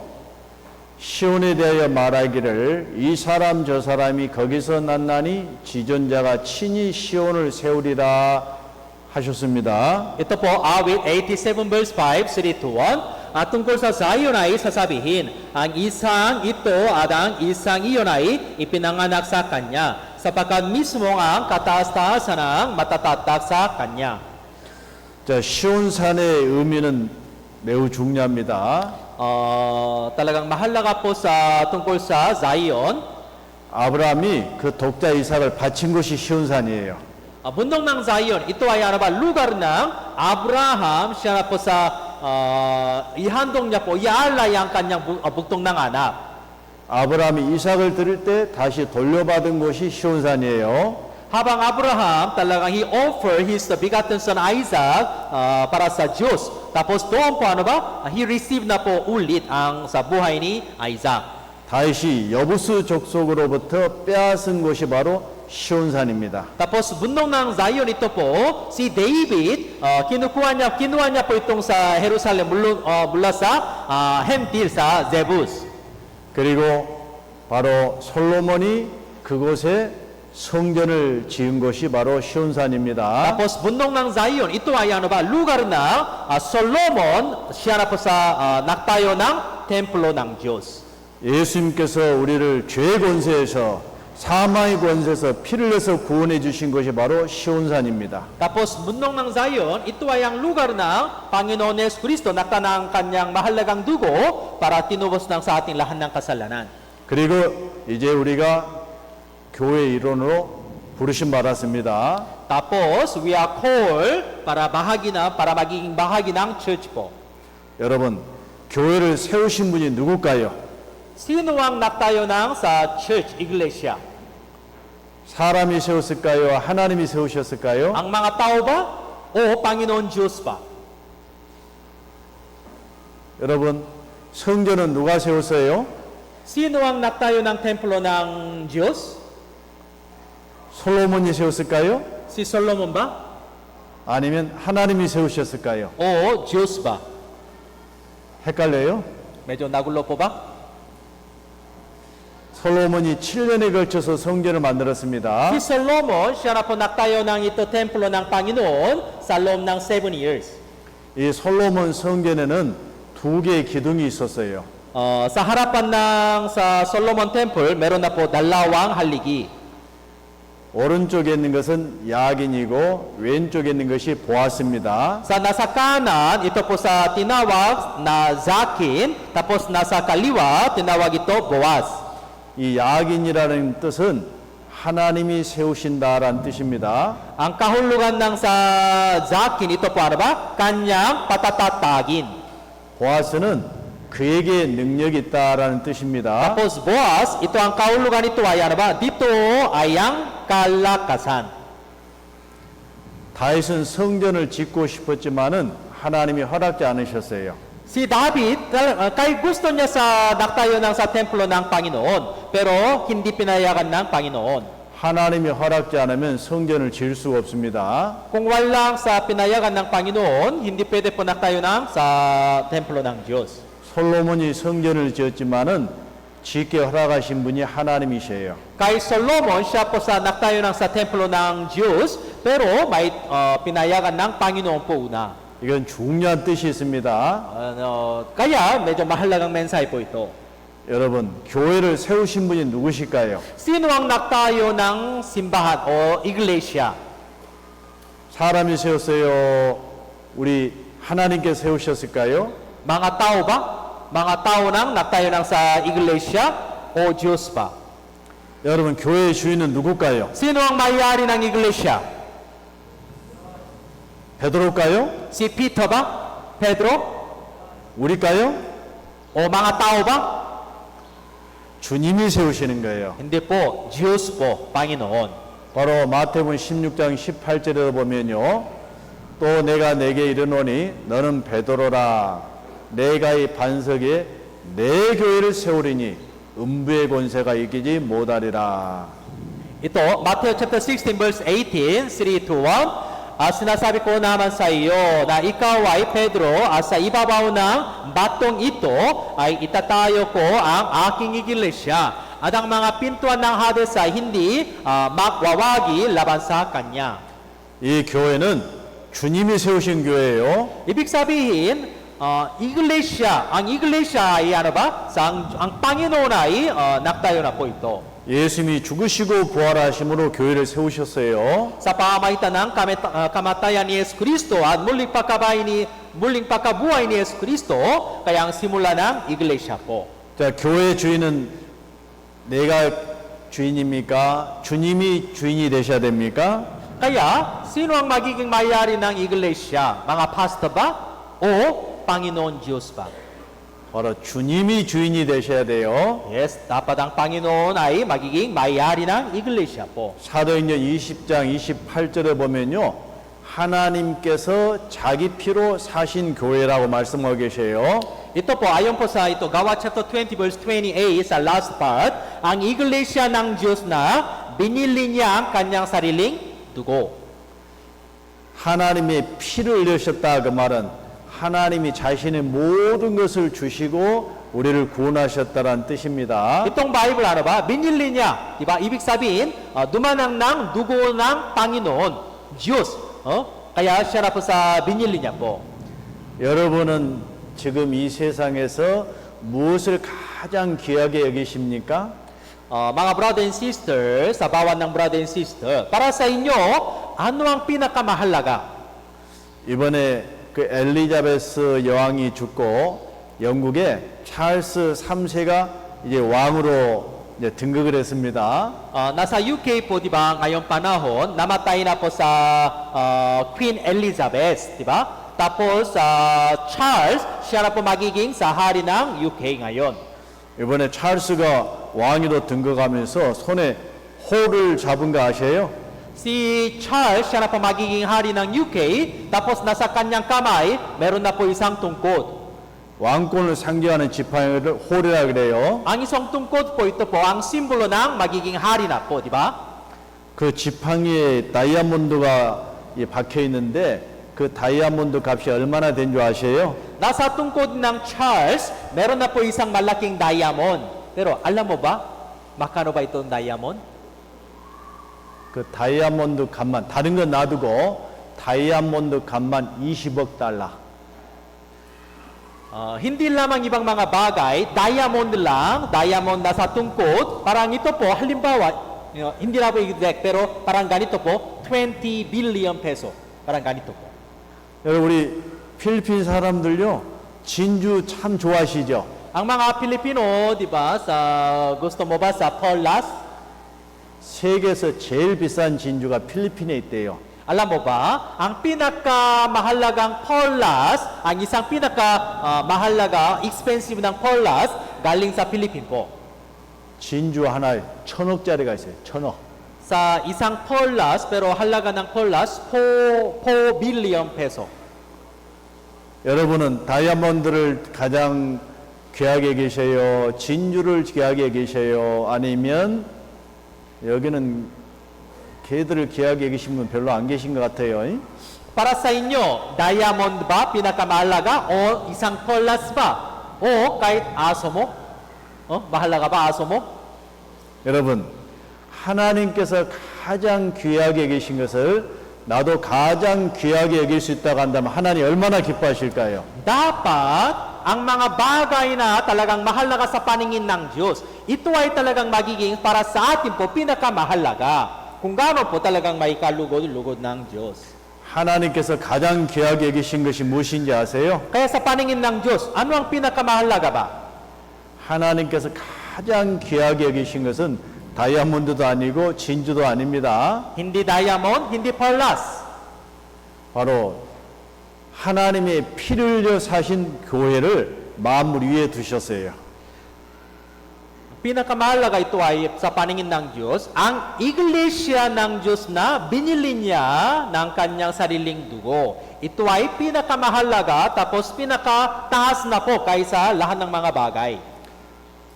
시온에 대하여 말하기를 이 사람 저 사람이 거기서 났나니 지존자가 친히 시온을 세우리라 하셨습니다. Ito po, awit 87 verse 5, 3 to 1. At tungkol sa Zion ay sasabihin, ang isang ito at ang isang iyon ay ipinanganak sa kanya, sapagkat mismo ang kataas-taasan ang matatatak sa kanya. 자, 시온산의 의미는 매우 중요합니다. Talagang mahalaga po sa tungkol sa Zion. 아브라함이 그 독자 이삭을 바친 곳이 시온산이에요. Bundok ng Zion, ito ay ano ba, lugar ng Abraham, siya na po sa ihandong niya po, iaalay ang kanyang bugtong ng anak. 아브라함이 이삭을 드릴 때 다시 돌려받은 곳이 시온산이에요. Habang Abraham, talagang he offered his begotten son Isaac para sa Diyos. Tapos doon po ano ba, he received na po ulit ang sa buhay ni Isaac. 다윗이 여부스 족속으로부터 빼앗은 곳이 바로 시온산입니다. Tapos bundok ng Zion ito po, si David, kinuha niya po itong sa Jerusalem mula sa Hentil sa Jebus. 그리고 바로 솔로몬이 그곳에 성전을 지은 곳이 바로 시온산입니다. Tapos bundok ng Zion, ito ay ano ba, lugar na Solomon, siya na po sa nagtayo ng templo ng Diyos. 예수님께서 우리를 죄의 권세에서 사망의 권세에서 피를 내서 구원해 주신 것이 바로 시온산입니다. Tapos bundok ng Zion, ito ay ang lugar ng Panginoon Yesu Cristo, nakta ng kanyang mahalagang dugo para tinubos ng sa ating lahat ng kasalanan. 그리고 이제 우리가 교회 일원으로 부르심 받았습니다. Tapos, we are called para magiging bahagi ng church po. 여러분, 교회를 세우신 분이 누굴까요? Sino ang nagtayo ng sa church, iglesia? 사람이 세웠을까요? 하나님이 세우셨을까요? Ang mga tao ba? O Panginoon Diyos ba? 여러분, 성전은 누가 세웠어요? Sino ang nagtayo ng templo ng Diyos? 솔로몬이 세웠을까요? Si Solomon ba? 아니면 하나님이 세우셨을까요? O Diyos ba? 헷갈려요? Medyo nagulo po ba? 솔로몬이 7년에 걸쳐서 성전을 만들었습니다. Si Solomon, siya na po nagtayo ng ito templo ng Panginoon sa loob ng 7 years. 이 솔로몬 성전에는 두 개의 기둥이 있었어요. Sa harapan ng sa Solomon Temple, meron na po dalawang haligi. 오른쪽에 있는 것은 야긴이고 왼쪽에 있는 것이 보아스입니다. Sa nasa kanan, ito po sa tinawag na Zakin, tapos nasa kaliwa, tinawag ito Boaz. 이 야긴이라는 뜻은 하나님이 세우신다라는 뜻입니다. Ang kahulugan ng sa Zakin, ito po ano ba? Kanyang patatatagin. 보아스는 그에게 능력이 있다라는 뜻입니다. Tapos Boaz, ito ang kahulugan nito ay ano ba? Dito ay ang kalakasan. 다윗은 성전을 짓고 싶었지만은 하나님이 허락지 않으셨어요. Si David, kay gusto niya sa nagtayo ng sa templo ng Panginoon, pero hindi pinayagan ng Panginoon. 하나님이 허락지 않으면 성전을 지을 수가 없습니다. Kung walang sa pinayagan ng Panginoon, hindi pwede po nagtayo ng sa templo ng Diyos. 솔로몬이 성전을 지었지만은 짓게 허락하신 분이 하나님이셔요. Kay Solomon, siya po sa nagtayo ng sa templo ng Diyos, pero may pinayagan ng Panginoon po una. 이건 중요한 뜻이 있습니다. Kaya medyo mahalagang mensahe po ito. 여러분, 교회를 세우신 분이 누구실까요? Sino ang nagtayo ng simbahan o iglesia? 사람이 세웠어요? 우리 하나님께 세우셨을까요? Mga tao ba? Mga tao nang nagtayo ng sa iglesia o Diyos ba? 여러분, 교회의 주인은 누굴까요? Sino ang may-ari ng iglesia? 베드로일까요? Si Peter ba? Pedro? 우리일까요? O mga tao ba? 주님이 세우시는 거예요. Hindi po. Diyos po, Panginoon. 바로 마태복음 16장 18절에 보면요. 또 내가 내게 이르노니 너는 베드로라. 내가 이 반석에 내 교회를 세우리니 음부의 권세가 이기지 못하리라. Ito, Matthew chapter 16 verse 18, 3 to 1. Sinasabi ko naman sa iyo na ikaw ay Pedro, sa ibabaw ng batong ito ay itatayo ko ang aking iglesia. At ang mga pintuan ng Hades ay hindi magwawagi laban sa kanya. 이 교회는 주님이 세우신 교회예요. Ibig sabihin, iglesia, ang iglesia ay ano ba? Ang Panginoon ay nagtayo na po ito. 예수님이 죽으시고 부활하심으로 교회를 세우셨어요. Sa pamamagitan ng kamatayan ni Yesu Kristo at muling pagkabuhay ni Yesu Kristo, kaya ang simula ng iglesia po. 자, 교회 주인은 내가 주인입니까? 주님이 주인이 되셔야 됩니까? Kaya, sino ang magiging may-ari ng iglesia? Mga pastor ba? O Panginoon Diyos ba? 바로 주님이 주인이 되셔야 돼요. Yes, dapat ang Panginoon ay magiging may-ari ng iglesia po. 사도행전 20장 28절에 보면요. 하나님께서 자기 피로 사신 교회라고 말씀하고 계세요. Ito po, ayon po sa ito, Gawa chapter 20 verse 28 sa last part, ang iglesia ng Diyos na binili niya ang kanyang sariling dugo. 하나님의 피를 흘리셨다 그 말은 하나님이 자신의 모든 것을 주시고 우리를 구원하셨다는 뜻입니다. Itong Bible ano ba? Binili niya. Diba? Ibig sabihin, dumanang ng dugo ng Panginoon, Diyos. Kaya siya na po sa binili niya po. 여러분은 지금 이 세상에서 무엇을 가장 귀하게 여기십니까? Mga brother and sister, sa bawat ng brother and sister, para sa inyo, ano ang pinakamahalaga? 이번에 그 엘리자베스 여왕이 죽고 영국의 찰스 3세가 이제 왕으로 이제 등극을 했습니다. Nasa UK po, di ba, ngayong panahon, namatay na po sa Queen Elizabeth, di ba? Tapos, Charles, siya na po magiging sa hari ng UK ngayon. 이번에 찰스가 왕위로 등극하면서 손에 호를 잡은 거 아세요? Si Charles, siya na po magiging hari ng UK, tapos nasa kanyang kamay, meron na po isang tungkod. 왕권을 상징하는 지팡이를 홀이라 그래요. Ang isang tungkod po, ito po, ang simbolo ng magiging hari na po, di ba? 그 지팡이에 다이아몬드가 박혀 있는데 그 다이아몬드 값이 얼마나 된 줄 아세요? Nasa tungkod ng Charles, meron na po isang malaking diamond. Pero alam mo ba, makano ba itong diamond? 그 다이아몬드 값만 다른 건 놔두고 다이아몬드 값만 20억 달러. Hindi lamang ibang mga bagay, diamond lang, diamond nasa tungkod, parang ito po, halimbawa, hindi na po exact, pero parang ganito po, 20 billion peso. Parang ganito po. 여러분 우리 필리핀 사람들요 진주 참 좋아하시죠? Ang mga Pilipino, di ba, sa gusto mo ba sa Paulas? 세계에서 제일 비싼 진주가 필리핀에 있대요. Alam mo ba, ang pinakamahalagang Paulas, ang isang pinakamahalaga, expensive ng Paulas, galing sa Philippine po. 진주 하나에 1,000억짜리가 있어요. 1,000억. Sa isang Paulas, pero halaga ng Paulas, 4 billion peso. 여러분은 다이아몬드를 가장 귀하게 계셔요? 진주를 귀하게 계셔요? 아니면 여기는 걔들을 귀하게 계신 분 별로 안 계신 것 같아요. Para sa inyo, diamond ba pinakamahalaga o isang Paulas ba? O kahit aso mo? Mahalaga ba aso mo? 여러분, 하나님께서 가장 귀하게 계신 것을 나도 가장 귀하게 여길 수 있다고 한다면 하나님 얼마나 기뻐하실까요? Dapat ang mga bagay na talagang mahalaga sa paningin ng Diyos, ito ay talagang magiging para sa atin po pinakamahalaga. Kung gaano po talagang may kalugod-lugod ng Diyos. 하나님께서 가장 귀하게 여기신 것이 무엇인지 아세요? Kaya sa paningin ng Diyos, ano ang pinakamahalaga ba? 하나님께서 가장 귀하게 여기신 것은 다이아몬드도 아니고 진주도 아닙니다. Hindi diamond, hindi Paulas. 바로 하나님의 피를 흘려 사신 교회를 만물 위에 두셨어요. Pinakamahalaga ito ay sa paningin ng Diyos, ang iglesia ng Diyos na binili niya ng kanyang sariling dugo. Ito ay pinakamahalaga tapos pinakataas na po kaysa lahat ng mga bagay.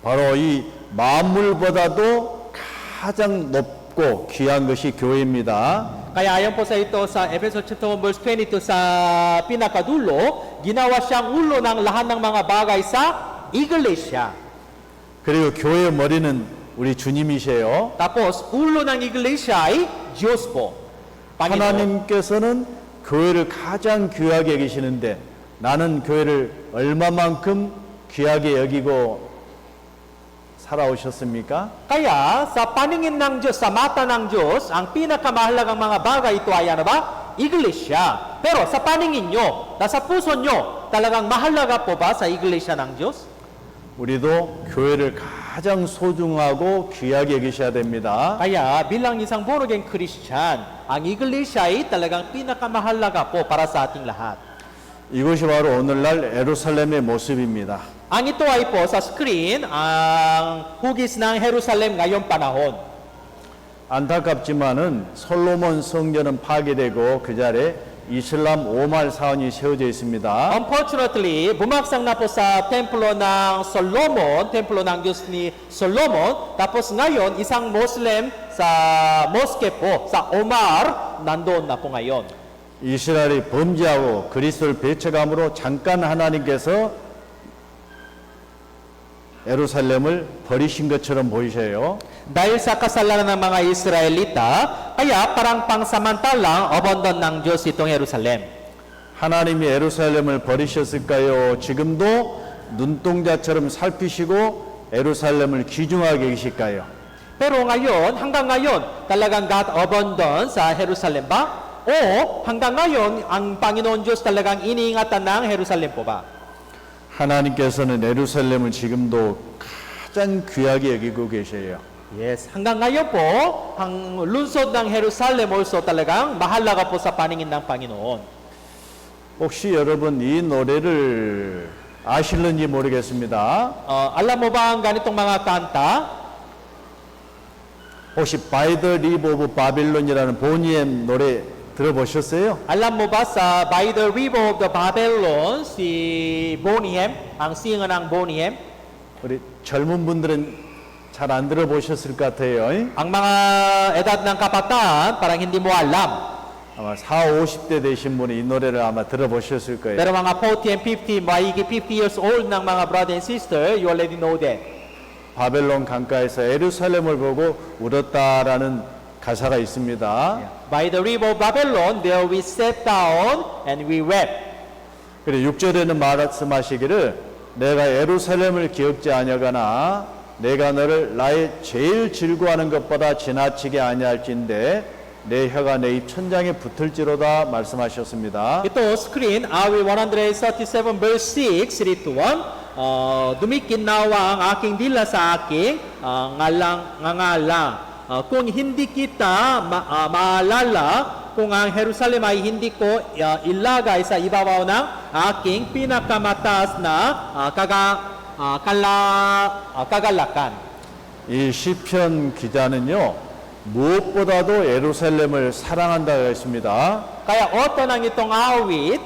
바로 이 만물보다도 가장 높고 귀한 것이 교회입니다. Kaya ayon po sa ito sa Ephesians chapter 1 verse 22 sa pinakadulo, ginawa siyang ulo ng lahat ng mga bagay sa iglesia. 그리고 교회의 머리는 우리 주님이세요. Tapos, ulo ng iglesia ay Diyos po. Panginoon. 하나님께서는 교회를 가장 귀하게 여기시는데 나는 교회를 얼마만큼 귀하게 여기고 살아오셨습니까? Kaya, sa paningin ng Diyos, sa mata ng Diyos, ang pinakamahalagang mga bagay ito ay ano ba? Iglesia. Pero sa paningin nyo, nasa puso nyo, talagang mahalaga po ba sa iglesia ng Diyos? 우리도 교회를 가장 소중하고 귀하게 여기셔야 됩니다. Kaya bilang isang born again Christian, ang iglesia ay talagang pinakamahalaga po para sa ating lahat. 이것이 바로 오늘날 예루살렘의 모습입니다. Ang ito ay po sa screen, ang hugis ng Jerusalem ngayong panahon. 안타깝지만은 솔로몬 성전은 파괴되고 그 자리에 이슬람 오말 사원이 세워져 있습니다. Unfortunately, bumagsak na po sa templo ng Solomon, templo ng Diyos ni Solomon, tapos ngayon, isang Muslim sa mosque po, sa Omar, nandoon na po ngayon. 이스라엘이 범죄하고 그리스도를 배척함으로 잠깐 하나님께서 예루살렘을 버리신 것처럼 보이셔요. Dahil sa kasalanan ng mga Israelita, kaya parang pangsamantalang abandon ng Diyos itong Jerusalem. 하나님이 예루살렘을 버리셨을까요? 지금도 눈동자처럼 살피시고 예루살렘을 귀중하게 계실까요? Pero ngayon, hanggang ngayon, talagang God abandon sa Jerusalem ba? O hanggang ngayon, ang Panginoon Diyos talagang iniingatan ng Jerusalem po ba? 하나님께서는 예루살렘을 지금도 가장 귀하게 여기고 계셔요. Yes, hanggang ngayon po, ang lungsod ng Jerusalem also talagang mahalaga po sa paningin ng Panginoon. 혹시 여러분 이 노래를 아실는지 모르겠습니다. Alam mo ba ang ganitong mga kanta? 혹시 By the River of Babylon이라는 보니엠 노래 들어보셨어요? Alam mo ba sa By the River of the Babylon, si Bonnie M, ang singer ng Bonnie M? 우리 젊은 분들은 잘 안 들어보셨을 것 같아요. Ang mga edad ng kabataan, parang hindi mo alam. 아마 40, 50대 되신 분이 이 노래를 아마 들어보셨을 거예요. Pero mga 40 and 50, maigi 50 years old ng mga brother and sister, you already know that. 바벨론 강가에서 예루살렘을 보고 울었다라는 가사가 있습니다. By the river of Babylon, there we sat down and we wept. 그리고 6절에는 말씀하시기를 내가 예루살렘을 기억지 아니하거나 내가 너를 나의 제일 즐거워하는 것보다 지나치게 아니할진대 내 혀가 내 입 천장에 붙을지로다 말씀하셨습니다. Ito, screen, Awi 137 verse 6, read to 1. Dumikin nawa ang aking dila sa aking ngangalang. Kung hindi kita maalala, kung ang Jerusalem ay hindi ko ilagay sa ibabaw ng aking pinakamataas na kagalakan. 이 시편 기자는요 무엇보다도 예루살렘을 사랑한다고 했습니다. Kaya author ng itong awit,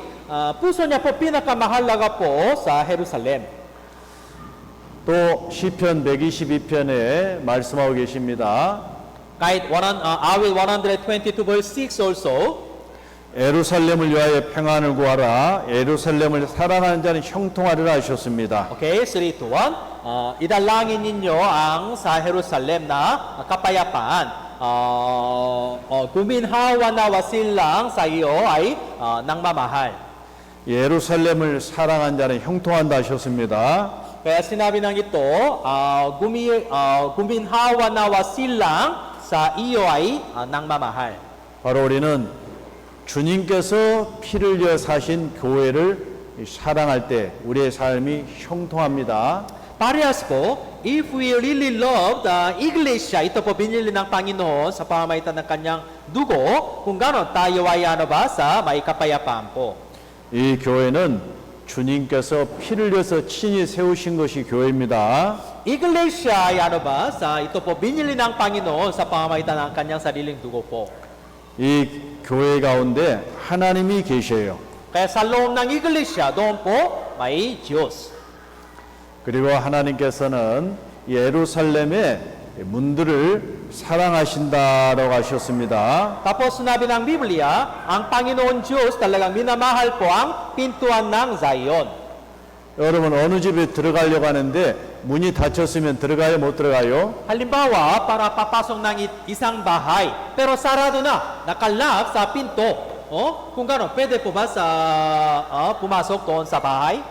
puso niya po pinakamahalaga po sa Jerusalem. 또 시편 122편에 말씀하고 계십니다. Kahit awit 122 verse 6 also, 예루살렘을 위하여 평안을 구하라. 예루살렘을 사랑하는 자는 형통하리라 하셨습니다. okay, 3 to 1, idalangin ninyo ang sa Jerusalem na kapayapaan. Guminhawa nawa silang sa iyo ay nangmamahal. 예루살렘을 사랑한 자는 형통한다 하셨습니다. Kaya sinabi ng ito, guminhawa nawa silang sa iyo ay nangmamahal. 바로 우리는 주님께서 피를 흘려 사신 교회를 사랑할 때 우리의 삶이 형통합니다. Parehas po, if we really love the iglesia, ito po binili ng Panginoon sa pamamagitan ng kanyang dugo, kung gano'n tayo ay sa may kapayapaan po. 이 교회는 주님께서 피를 흘려서 친히 세우신 것이 교회입니다. Iglesia ay sa ito po binili ng Panginoon sa pamamagitan ng kanyang sariling dugo po. 이 교회 가운데 하나님이 계셔요. Kaya sa loob ng iglesia, doon po may Diyos. 그리고 하나님께서는 예루살렘의 문들을 사랑하신다라고 하셨습니다. Tapos sinabi ng Biblia, ang Panginoon Diyos talagang minamahal po ang pintuan ng Zion. 여러분 어느 집에 들어가려고 하는데 문이 닫혔으면 들어가요 못 들어가요? Halimbawa, para papasok ng isang bahay, pero sarado na, nakalock sa pinto. Kung gano'n, pwede po ba pumasok doon sa bahay?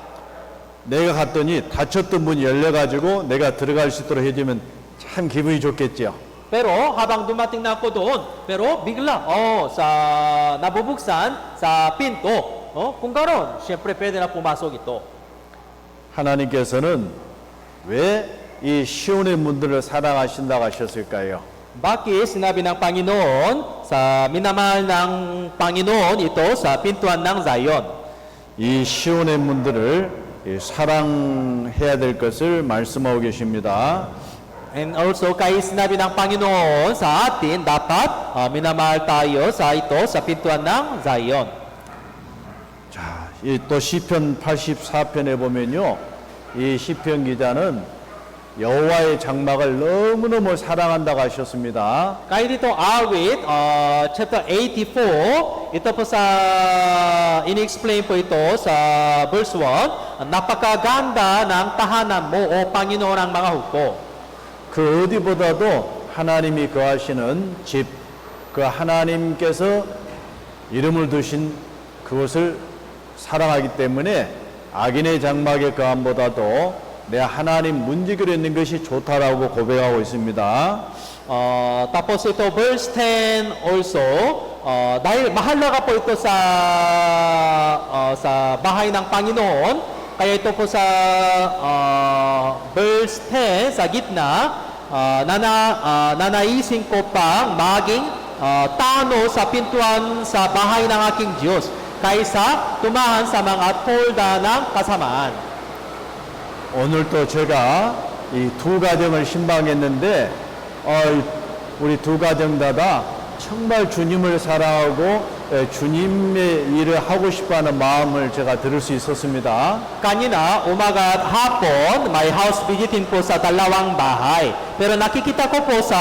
내가 갔더니 닫혔던 문이 열려가지고 내가 들어갈 수 있도록 해주면 참 기분이 좋겠죠. Pero habang dumating na ako doon, pero bigla, nabubuksan sa pinto. Kung gano'n, siyempre pwede na pumasok ito. 하나님께서는 왜 이 시온의 문들을 사랑하신다고 하셨을까요? Bakit sinabi ng Panginoon, sa minamahal ng Panginoon ito sa pintuan ng Zion? 이 시온의 문들을 사랑해야 될 것을 말씀하고 계십니다. And also, kaya sinabi ng Panginoon sa atin, dapat minamahal tayo sa ito sa pintuan ng Zion. 자, 또 시편 84편에 보면요, 이 시편 기자는 여호와의 장막을 너무너무 사랑한다고 하셨습니다. Kaya dito awit, chapter 84, ito po sa, in-explain po ito sa verse 1, napakaganda ng tahanan mo, O Panginoon ng mga hukbo. 그 어디보다도 하나님이 거하시는 집, 그 하나님께서 이름을 두신 그것을 사랑하기 때문에 악인의 장막의 거함보다도 내 하나님 문지기로 있는 것이 좋다라고 고백하고 있습니다. Tapos ito verse 10 also, dahil mahalaga po ito sa bahay ng Panginoon, Kaya ito po sa verse 10 sa gitna, nanaisin ko pang maging tano sa pintuan sa bahay ng aking Diyos kaysa tumahan sa mga tolda ng kasamaan. 오늘 또 제가 이 두 가정을 신방했는데 우리 두 가정 다 정말 주님을 사랑하고 주님의 일을 하고 싶어하는 마음을 제가 들을 수 있었습니다. Kanina, umaga at hapon, may house visiting po sa dalawang bahay. Pero nakikita ko po sa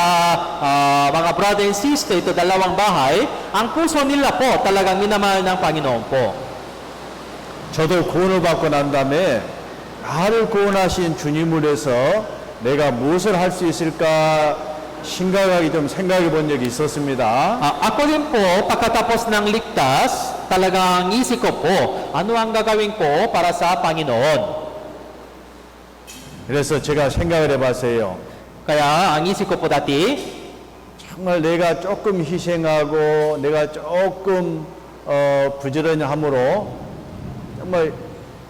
mga brother and sister, ito dalawang bahay, ang puso nila po talagang minamahal ng Panginoon po. 저도 구원을 받고 난 다음에 나를 구원하신 주님을 위해서 내가 무엇을 할 수 있을까 생각해 본 적이 있었습니다. Ako din po, pagkatapos ng ligtas, talagang isip ko po, ano ang gagawin ko para sa Panginoon? 그래서 제가 생각을 해봤어요. Kaya ang isip ko po dati, 정말 내가 조금 희생하고 내가 조금 부지런히 함으로 정말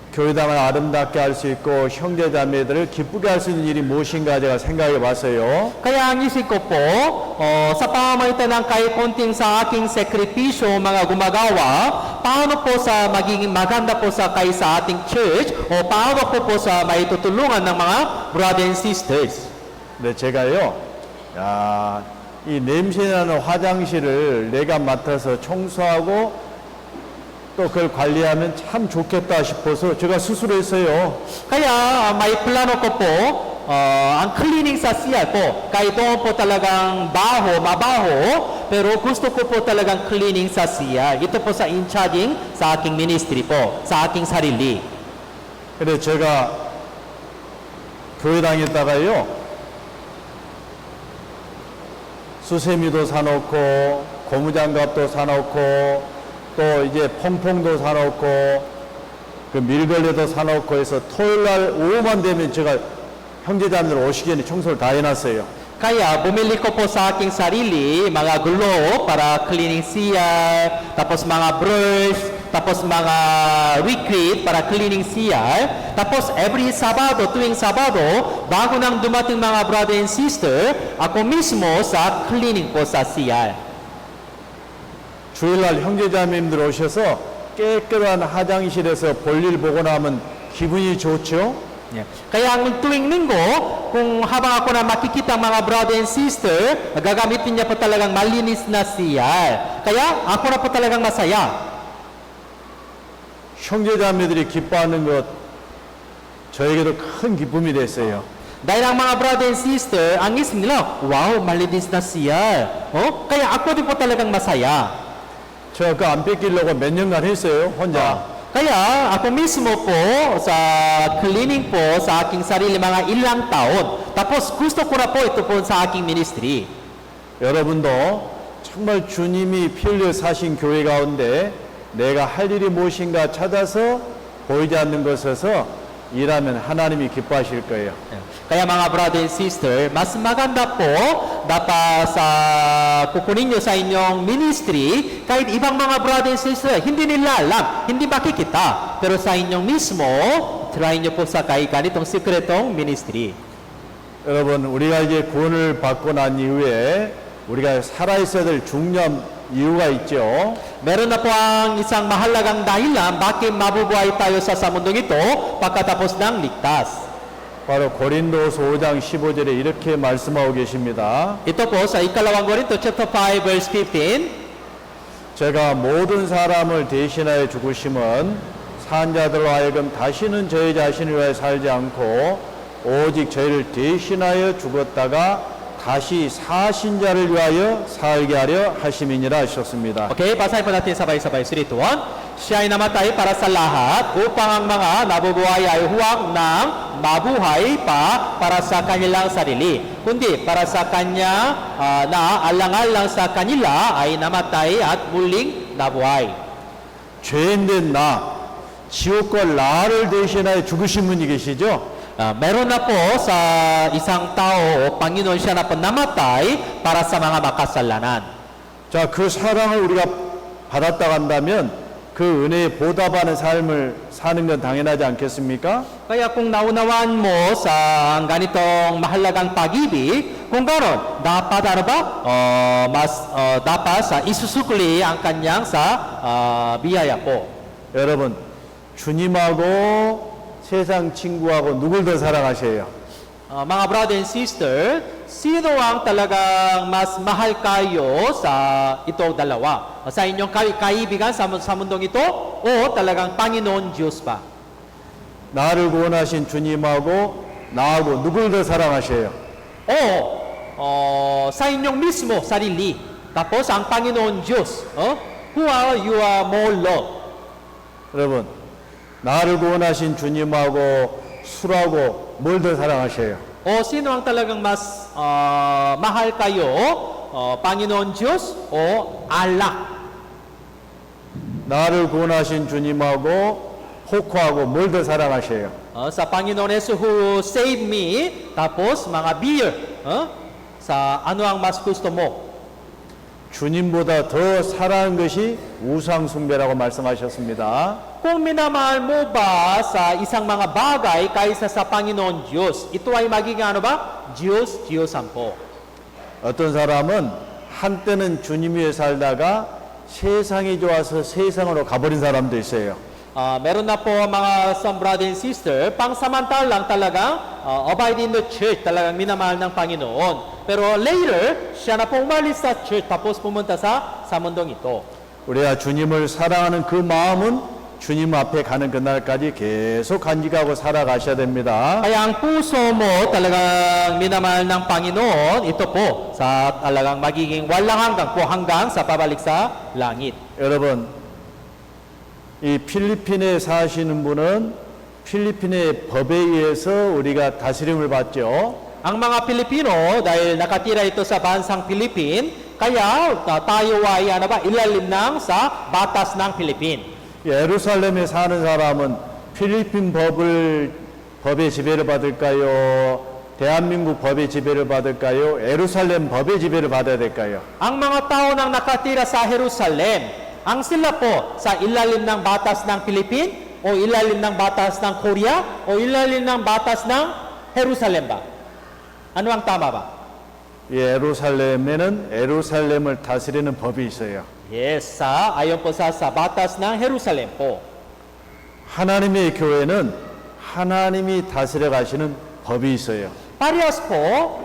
교회당을 아름답게 할 수 있고 형제자매들을 기쁘게 할 수 있는 일이 무엇인가 제가 생각해 봤어요. kaya ang isip ko po, sa pamamagitan ng kahit konting sa aking sekripisyo mga gumagawa, paano po sa magiging maganda po sa kayo sa ating church o paano po sa maitutulungan ng mga brothers and sisters. 네, 제가요, 이 냄새나는 화장실을 내가 맡아서 청소하고 또 그걸 관리하면 참 좋겠다 싶어서 제가 스스로 했어요. Kaya may plano ko po, ang cleaning sa CR po, kahit doon po talagang mabaho, pero gusto ko po talagang cleaning sa CR. Ito po sa in-charging sa aking ministry po, sa aking sarili. 그래서 제가 교회당에다가요, 수세미도 사놓고 고무장갑도 사놓고 또 이제 퐁퐁도 사놓고 그 밀걸레도 사놓고 해서 토요일날 오후만 되면 제가 형제자매들 오시기 전에 청소를 다 해놨어요. Kaya bumili ko po sa aking sarili mga glove para cleaning CR, tapos mga brush, tapos mga liquid para cleaning CR. Tapos every Sabado, tuwing Sabado, bago nang dumating mga brother and sister, ako mismo sa cleaning po sa CR. 주일날 형제자매님들 오셔서 깨끗한 화장실에서 볼일 보고 나면 기분이 좋죠? Kaya ang tuwing linggo, kung habang ako na makikita ang mga brother and sister, gagamitin niya po talagang malinis na CR. Kaya ako na po talagang masaya. 형제자매들이 기뻐하는 것 저에게도 큰 기쁨이 됐어요. Dahil ang mga brother and sister, ang isip nila, wow, malinis na CR. Kaya ako din po talagang masaya. 제가 그 안 뺏기려고 몇 년간 했어요, 혼자. Kaya ako mismo po sa cleaning po sa aking sarili mga ilang taon. Tapos gusto ko na po ito po sa aking ministry. 여러분도 정말 주님이 피 흘려 사신 교회 가운데 내가 할 일이 무엇인가 찾아서 보이지 않는 곳에서 일하면 하나님이 기뻐하실 거예요. Kaya mga brother and sister, mas maganda po dapat sa kukunin nyo sa inyong ministry kahit ibang mga brother and sister, hindi nila alam, hindi makikita. Pero sa inyong mismo, try nyo po sa kahit ganitong sikretong ministry. 여러분, 우리가 이제 구원을 받고 난 이후에 우리가 살아있어야 될 중요한 이유가 있죠. Meron na po ang isang mahalagang dahilan bakit mabubuhay tayo sa mundong ito pagkatapos ng ligtas. 바로 고린도서 5장 15절에 이렇게 말씀하고 계십니다. Ito po sa ikalawang Korinto chapter 5 verse 15. 제가 모든 사람을 대신하여 죽으심은 산 자들로 하여금 다시는 저희 자신을 위하여 살지 않고 오직 저희를 대신하여 죽었다가 다시 사신 자를 위하여 살게 하려 하심이니라 하셨습니다. Okay, basahin po natin sabay-sabay. 3, 2, 1. Siya ay namatay para sa lahat upang ang mga nabubuhay ay huwag ng mabuhay pa para sa kanilang sarili, kundi para sa kanya na alang-alang sa kanila ay namatay at muling nabuhay. 죄인된 나, 지옥과 나를 대신하여 죽으신 분이 계시죠? Meron na po sa isang tao o Panginoon siya na po namatay para sa mga makasalanan. 자, 그 사랑을 우리가 받았다 간다면 그 은혜에 보답하는 삶을 사는 건 당연하지 않겠습니까? Kaya kung naunawaan mo sa ganitong mahalagang pag-ibig, kung gano'n, dapat ano ba? Dapat sa isusukli ang kanyang sa biyaya po. 여러분, 주님하고 세상 친구하고 누굴 더 사랑하셔요? Mga brother and sister, sino ang talagang mas mahal kayo sa itong dalawa? Sa inyong kaibigan sa mundong ito o talagang Panginoon Diyos pa? 나를 구원하신 주님하고 나하고 누굴 더 사랑하셔요? O sa inyong mismo sarili. Tapos ang Panginoon Diyos, who are you more love? 여러분, 나를 구원하신 주님하고 술하고 뭘 더 사랑하셔요? O sino ang talagang mas mahal kayo? Panginoon Diyos o alak? 나를 구원하신 주님하고 호크하고 뭘 더 사랑하셔요? Sa Panginoon Yesu who saved me, tapos mga beer. Sa ano ang mas gusto mo? 주님보다 더 사랑하는 것이 우상 숭배라고 말씀하셨습니다. Kung minamahal mo ba sa isang mga bagay kaysa sa Panginoon Diyos, ito ay magiging ano ba? Diyos, Diyosan po. 어떤 사람은 한때는 주님 위에 살다가 세상이 좋아서 세상으로 가버린 사람도 있어요. Meron na po mga some brother and sister, pangsamantalang talagang abide in the church, talagang minamahal ng Panginoon. Pero later, siya na po umalis sa church, tapos pumunta sa mundong ito. 우리가 주님을 사랑하는 그 마음은 주님 앞에 가는 그날까지 계속 간직하고 살아가셔야 됩니다. Kaya ang puso mo talagang minamahal ng Panginoon, ito po, sa talagang magiging walang hanggang po hanggang sa pabalik sa langit. 여러분, 이 필리핀에 사시는 분은 필리핀의 법에 의해서 우리가 다스림을 받죠. Ang mga Pilipino, dahil nakatira ito sa bansang Philippine, kaya tayo ay ilalim ng sa batas ng Philippine. 예루살렘에 사는 사람은 필리핀 법의 지배를 받을까요? 대한민국 법의 지배를 받을까요? 예루살렘 법의 지배를 받아야 될까요? Ang mga tao nang nakatira sa Jerusalem, ang sila po sa ilalim ng batas ng Philippine o ilalim ng batas ng Korea o ilalim ng batas ng Jerusalem ba? Ano ang tama ba? 예루살렘에는 예루살렘을 다스리는 법이 있어요. Yes, ayon po sa batas ng Jerusalem po. 하나님의 교회는 하나님이 다스려 가시는 법이 있어요. Parehas po,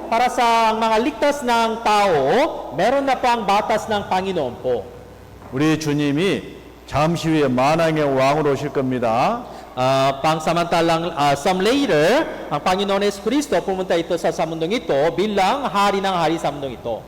para sa mga ligtas ng tao, meron na po ang batas ng Panginoon po. 우리 주님이 잠시 후에 만왕의 왕으로 오실 겁니다. Pangsamantalang some later, ang Panginoon Jesucristo pumunta ito sa mundong ito bilang hari ng hari sa mundong ito.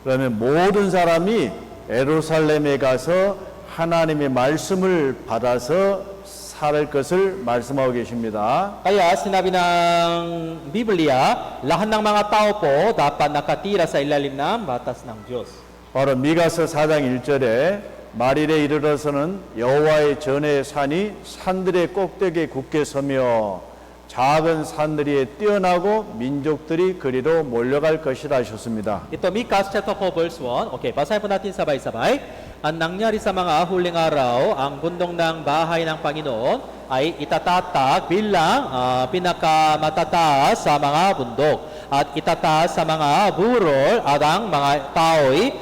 그러면 모든 사람이 예루살렘에 가서 하나님의 말씀을 받아서 살 것을 말씀하고 계십니다. Kaya sinabi ng Biblia, lahat ng mga tao po dapat nakatira sa ilalim ng batas ng Diyos. 바로 미가서 4장 1절에 말일에 이르러서는 여호와의 전의 산이 산들의 꼭대기에 굳게 서며 작은 산들이 뛰어나고 민족들이 그리로 몰려갈 것이라 하셨습니다. Ito Micah chapter 4 verse 1. Okay, basahin po natin sabay-sabay. Ang nangyari sa mga huling araw, ang bundong ng bahay ng Panginoon ay itatatag bilang pinakamatataas sa mga bundok at itataas sa mga burol at ang mga tao'y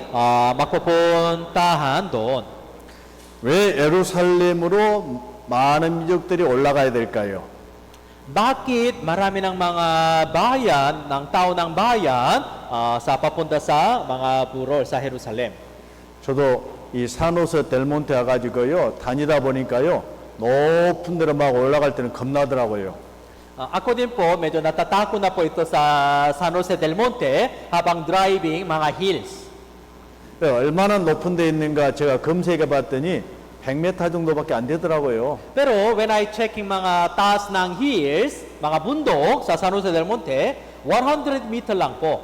mapupuntahan doon. 왜 예루살렘으로 많은 민족들이 올라가야 될까요? Bakit marami ng mga bayan, ng tao ng bayan sa papunta sa mga burol sa Jerusalem? 저도 이 산호서 델몬테 와가지고요 다니다 보니까요 높은 데로 막 올라갈 때는 겁나더라고요. Ako din po, medyo natatakot na po ito sa San Jose del Monte habang driving mga hills. 얼마나 높은 데 있는가 제가 검색해 봤더니 100m 정도밖에 안 되더라고요. Pero when I checking mga taas ng hills, mga bundok sa San Jose del Monte, 100 meter lang po.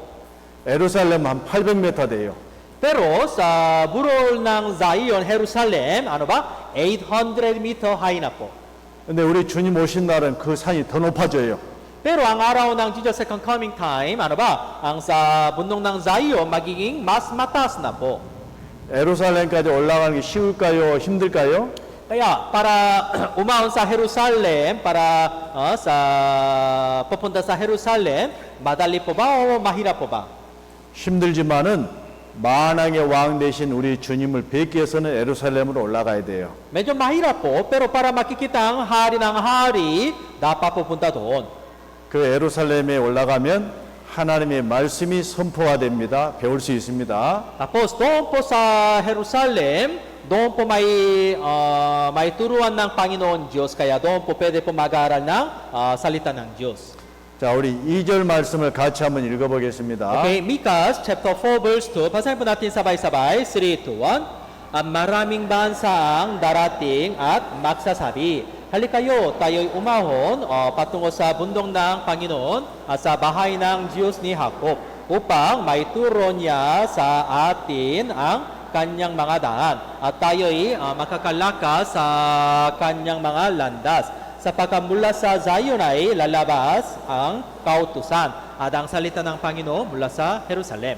예루살렘 한 800m 돼요. Pero sa burol ng Zion, Jerusalem, ano ba? 800 meter high na po. 근데 우리 주님 오신 날은 그 산이 더 높아져요. Pero ang araw ng Jesus second coming time, ano ba? Ang sa bundok ng Zion, magiging mas mataas na po. 예루살렘까지 올라가는 게 쉬울까요? 힘들까요? Kaya para umahon sa Jerusalem, para pupunta sa Jerusalem, madali po ba o mahirap po ba? 힘들지만은 만왕의 왕 되신 우리 주님을 뵙기 위해서는 예루살렘으로 올라가야 돼요. Medyo mahirap po, pero para makikita ang hari ng hari, dapat pupunta doon. 그 예루살렘에 올라가면 하나님의 말씀이 선포가 됩니다. 배울 수 있습니다. Tapos doon po sa Jerusalem, doon po may turuan ng Panginoon Diyos, kaya doon po pwede po mag-aaral ng salita ng Diyos. 자, 우리 2절 말씀을 같이 한번 읽어보겠습니다. Okay, Micah chapter 4 verse 2. Basahin po natin sabay-sabay. 3, 2, 1. Ang maraming bansa ang darating at magsasabi, halikayo, tayo'y umahon patungo sa bundok ng Panginoon at sa bahay ng Diyos ni Jacob upang maituro niya sa atin ang kanyang mga daan at tayo'y makakalakas sa kanyang mga landas. Sapagkat mula sa Zion ay lalabas ang kautusan at ang salita ng Panginoon mula sa Jerusalem.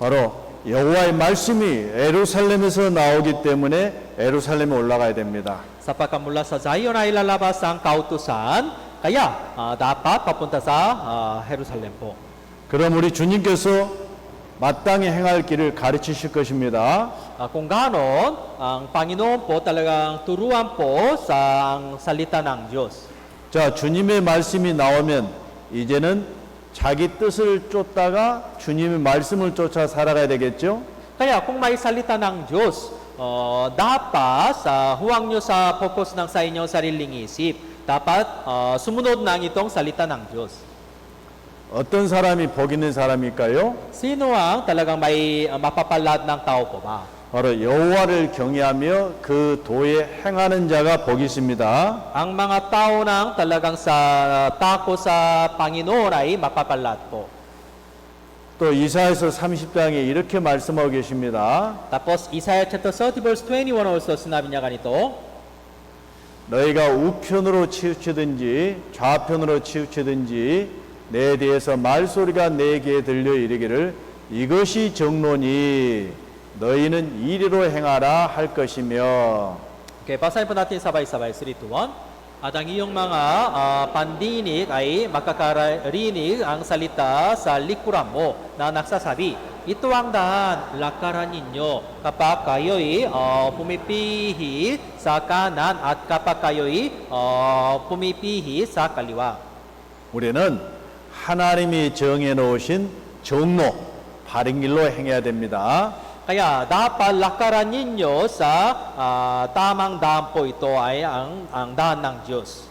바로 여호와의 말씀이 예루살렘에서 나오기 때문에 예루살렘에 올라가야 됩니다. Sapagkat mula sa Zion ay lalabas ang kautusan, kaya dapat papunta sa Jerusalem po. 그럼 우리 주님께서 마땅히 행할 길을 가르치실 것입니다. Kung ganon, ang Panginoon po talagang turuan po sa ang salita ng Diyos. 자, 주님의 말씀이 나오면 이제는 자기 뜻을 쫓다가 주님의 말씀을 쫓아 살아가야 되겠죠? Kaya kung may salita ng Diyos, dapat huwag nyo sa focus ng sa inyong sariling isip. Dapat sumunod ng itong salita ng Diyos. 어떤 사람이 복 있는 사람일까요? Sino ang talagang may mapapalad ng tao po ba? 바로 여호와를 경외하며 그 도에 행하는 자가 복이 있습니다. Ang mga tao nang talagang sa tako sa Panginoon ay mapapalad po. 또 이사야서 30장에 이렇게 말씀하고 계십니다. Tapos Isaiah chapter 30 verse 21 also sinabi niya ganito, 너희가 우편으로 치우치든지 좌편으로 치우치든지 내 대해서 말소리가 내 귀에 들려 이르기를 이것이 정론이 너희는 이리로 행하라 할 것이며. Okay, basahin po natin sabay-sabay 3, 2, 1. At ang iyong mga pandinig ay makakarinig ang salita sa likuran mo na nagsasabi, ito ang daan, lakaran ninyo kapag kayo'y pumipihi sa kanan at kapag kayo'y pumipihi sa kaliwa. 우리는 하나님이 정해 놓으신 정로, 바른 길로 행해야 됩니다. Kaya dapat lakaran ninyo sa tamang daan po ito ay ang daan ng Diyos.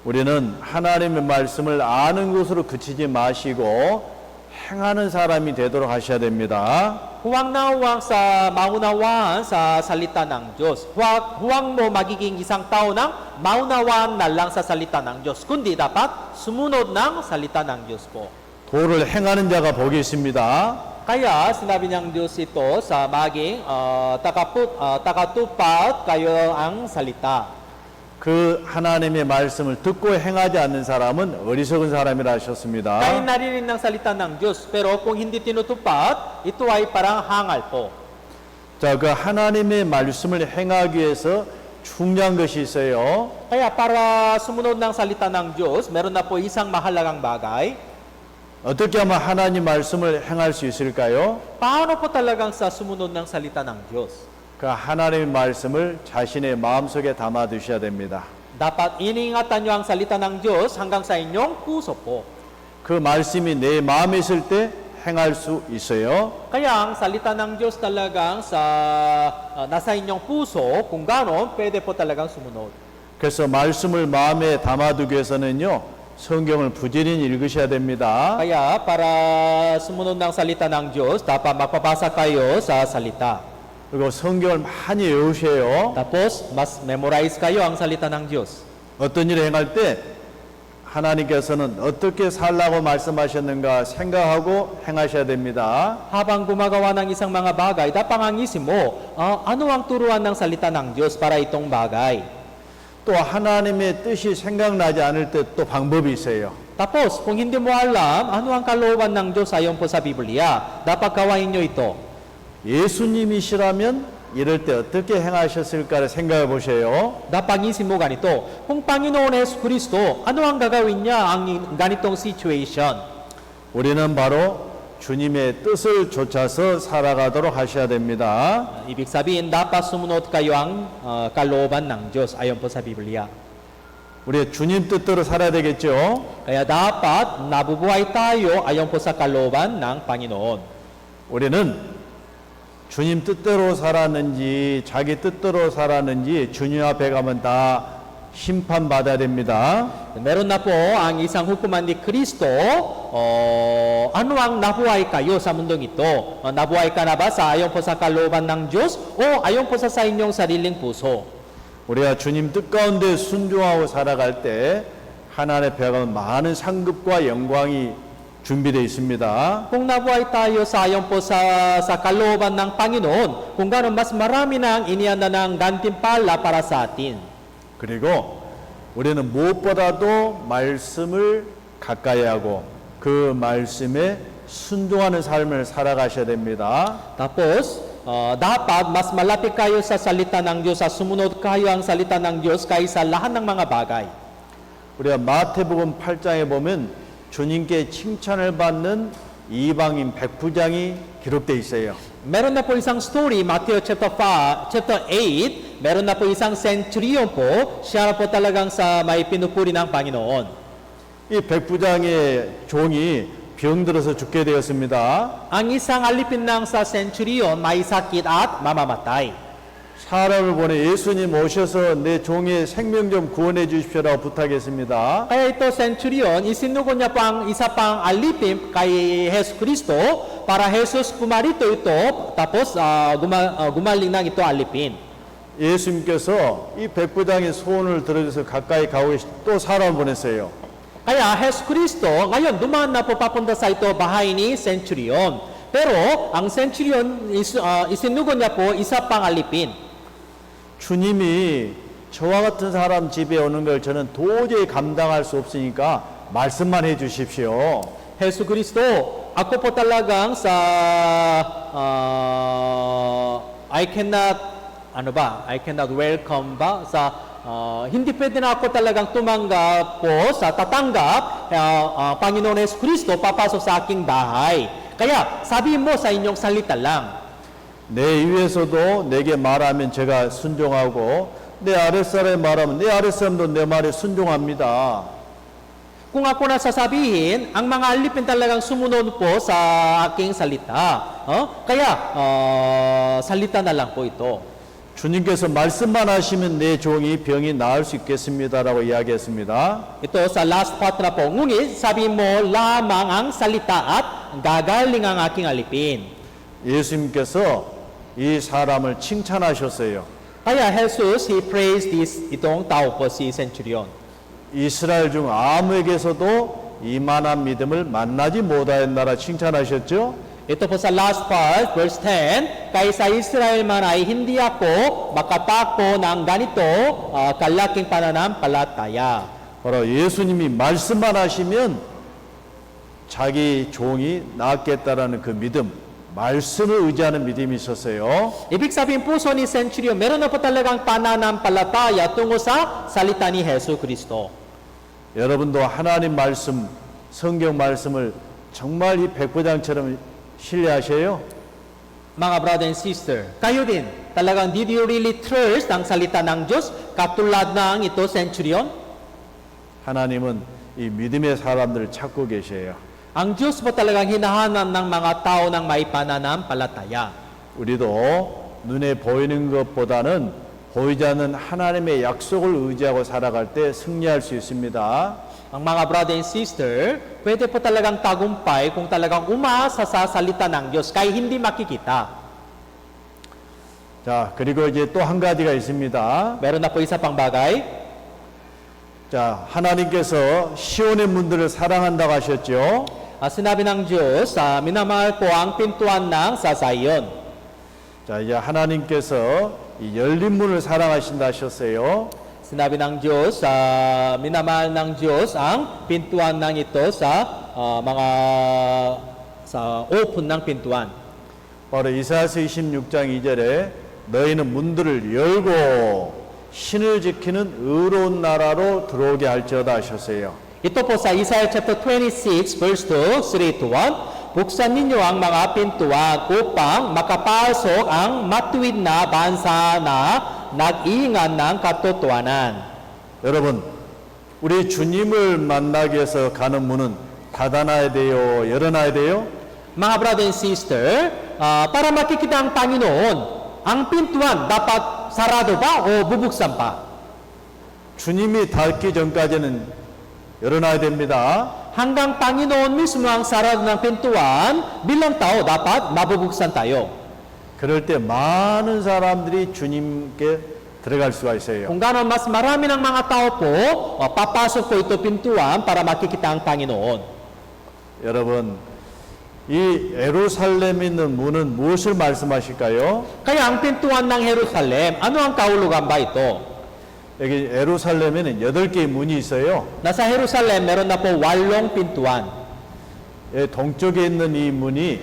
우리는 하나님의 말씀을 아는 것으로 그치지 마시고 행하는 사람이 되도록 하셔야 됩니다. Huwag na huwag sa maunawaan sa salita ng Diyos. Huwag mo magiging isang tao ng maunawaan na lang sa salita ng Diyos, kundi dapat sumunod ng salita ng Diyos po. 도를 행하는 자가 복이 있습니다. Kaya sinabi ng Diyos ito sa maging takatupad kayo ang salita. 그 하나님의 말씀을 듣고 행하지 않는 사람은 어리석은 사람이라 하셨습니다. Kahit narinig ng salita ng Diyos, pero kung hindi tinutupad, ito ay parang hangal po. 자, 그 하나님의 말씀을 행하기 위해서 중요한 것이 있어요. Kaya para sumunod ng salita ng Diyos, meron na po isang mahalagang bagay. 어떻게 하면 하나님 말씀을 행할 수 있을까요? Paano po talagang sa sumunod ng salita ng Diyos? 그 하나님의 말씀을 자신의 마음속에 담아 두셔야 됩니다. Dapat iniingatan nyo ang salita ng Diyos hanggang sa inyong puso po. 그 말씀이 내 마음에 있을 때 행할 수 있어요. Kaya ang salita ng Diyos talagang nasa inyong puso, kung gano'n, pwede po talagang sumunod. 그래서 말씀을 마음에 담아두기 위해서는요, 성경을 부지런히 읽으셔야 됩니다. Kaya para sumunod ng salita ng Diyos, dapat magpapasa kayo sa salita. 그리고 성경을 많이 외우세요. Tapos, mas memorize kayo ang salita ng Diyos. 어떤 일을 행할 때 하나님께서는 어떻게 살라고 말씀하셨는가 생각하고 행하셔야 됩니다. Habang gumagawa ng isang mga bagay, dapat ang isip mo, ano ang turuan ng salita ng Diyos para itong bagay? 또 하나님의 뜻이 생각나지 않을 때 또 방법이 있어요. Tapos, kung hindi mo alam, ano ang kalooban ng Diyos ayon po sa Biblia, dapat gawain nyo ito. 예수님이시라면 이럴 때 어떻게 행하셨을까를 생각해 보세요. Napangisin mo ganito, kung Panginoon Yesu Kristo, ano ang gagawin niya ang ganitong situation? 우리는 바로 주님의 뜻을 좇아서 살아가도록 하셔야 됩니다. Ibig sabihin, dapat sumunod kayo ang kalooban ng Diyos ayon po sa Biblia. 우리 주님 뜻대로 살아야 되겠죠. Kaya dapat nabubuhay tayo ayon po sa kalooban ng Panginoon. 우리는 주님 뜻대로 살았는지 자기 뜻대로 살았는지 주님 앞에 가면 다 심판받아야 됩니다. Meron na po ang isang hukuman ni Kristo. Ano ang nabuhay kayo sa mundong ito? Nabuhay ka na ba sa ayon po sa kalooban ng Diyos o ayon po sa inyong sariling puso? 우리가 주님 뜻 가운데 순종하고 살아갈 때 하나님 앞에 가면 많은 상급과 영광이 준비되어 있습니다. Kung nabuhay tayo sa ayon po sa kalooban ng Panginoon, kung gano'n mas marami na ang inianda ng gantimpala para sa atin. 그리고 우리는 무엇보다도 말씀을 가까이 하고 그 말씀에 순종하는 삶을 살아가셔야 됩니다. Tapos, dapat mas malapit kayo sa salita ng Diyos, sa sumunod kayo ang salita ng Diyos kaysa lahat ng mga bagay. 우리가 마태복음 8장에 보면 주님께 칭찬을 받는 이방인 백부장이 기록되어 있어요. Meron na po isang story, Matthew chapter 8, meron na po isang centurion po, siya po talagang sa may pinupuri ng Panginoon. 이 백부장의 종이 병들어서 죽게 되었습니다. Ang isang alipin ng sa centurion may sakit at mamamatay. 사람을 보내 예수님 오셔서 내 종의 생명 좀 구원해 주십시오라고 부탁했습니다. Kaya ito centurion, isinugo niya po ang isa pang alipin kay Jesus Kristo para Jesus pumarito ito tapos gumaling ng ito alipin. 예수님께서 이 백부장의 소원을 들어줘서 가까이 가고 계시 또 사람을 보냈어요. Kaya Jesus Kristo ngayon dumaan na po papunta sa ito bahay ni centurion. Pero ang centurion isinugo niya po isa pang alipin. 주님이 저와 같은 사람 집에 오는 걸 저는 도저히 감당할 수 없으니까 말씀만 해 주십시오. Jesus Kristo, ako po talagang sa I cannot welcome ba sa hindi pwede na ako talagang tumanggap po sa tatanggap Panginoon Jesus Kristo papasok sa aking bahay. Kaya sabihin mo sa inyong salita lang. 내 위에서도 내게 말하면 제가 순종하고 내 아랫사람이 말하면 내 아랫사람도 내 말에 순종합니다. Kung ako na sasabihin, ang mga alipin talagang sumunod po sa aking salita. Kaya salita na lang po ito. 주님께서 말씀만 하시면 내 종이 병이 나을 수 있겠습니다라고 이야기했습니다. Ito sa last part na po. Ngunit sabi mo lamang ang salita at gagaling ang aking alipin. 예수님께서 이 사람을 칭찬하셨어요. Kaya Jesus, He praised itong tao po si centurion. 이스라엘 중 아무에게서도 이만한 믿음을 만나지 못하였나라 칭찬하셨죠? Ito po sa last part, verse 10, kaya sa Israel man ay hindi ako makatakbo ng ganito kalaking pananampalataya. 바로 예수님이 말씀만 하시면 자기 종이 낫겠다라는 그 믿음, 말씀을 의지하는 믿음이 있었어요. Ibig sabihin puso ni centurion, meron na po talagang pananampalataya tungo sa salita ni Jesus Kristo. 여러분도 하나님 말씀, 성경 말씀을 정말 이 백부장처럼 신뢰하셔요? Mga brother and sister, kayo din, talagang did you really trust ang salita ng Diyos katulad ng ito centurion? 하나님은 이 믿음의 사람들을 찾고 계셔요. Ang Diyos po talagang hinahanap ng mga tao ng may pananampalataya. 우리도 눈에 보이는 것보다는 보이지 않는 하나님의 약속을 의지하고 살아갈 때 승리할 수 있습니다. Ang mga brother and sister, pwede po talagang tagumpay kung talagang umasa sa salita ng Diyos kahit hindi makikita. 자, 그리고 이제 또 한 가지가 있습니다. Meron na po isa pang bagay. 자, 하나님께서 시온의 문들을 사랑한다고 하셨죠? Sinabi ng Diyos, minamahal ko ang pintuan ng sa Zion. 자, 이제 하나님께서 이 열린 문을 사랑하신다 하셨어요. Sinabi ng Diyos, minamahal ng Diyos ang pintuan ng ito sa open ng pintuan. 바로 이사야서 26장 2절에 너희는 문들을 열고 신을 지키는 의로운 나라로 들어오게 할지어다 하셨어요. Ito po sa Isaiah chapter 26 verse 2, 3 to 1. Buksan ninyo ang mga pintuan upang makapasok ang matuwid na bansa na nag-iingan ng katotohanan. 여러분, 우리 주님을 만나기 위해서 가는 문은 닫아놔야 돼요? 열어놔야 돼요? Mga brother and sister, para makikita ang Panginoon, ang pintuan dapat sarado ba o bubuksan pa? 주님이 닫기 전까지는 열어놔야 됩니다. Hanggang Panginoon mismo ang sarado ng pintuan, bilang tao dapat mabubuksan tayo. 그럴 때 많은 사람들이 주님께 들어갈 수가 있어요. Kung gano'n, mas marami ng mga tao po, papasok po ito pintuan para makikita ang Panginoon. 여러분, 이 예루살렘에 있는 문은 무엇을 말씀하실까요? Kaya ang pintuan ng Jerusalem, ano ang kahulugan ba ito? 여기 예루살렘에는 8개의 문이 있어요. Nasa Jerusalem, meron na po 8 pintuan. 예, 동쪽에 있는 이 문이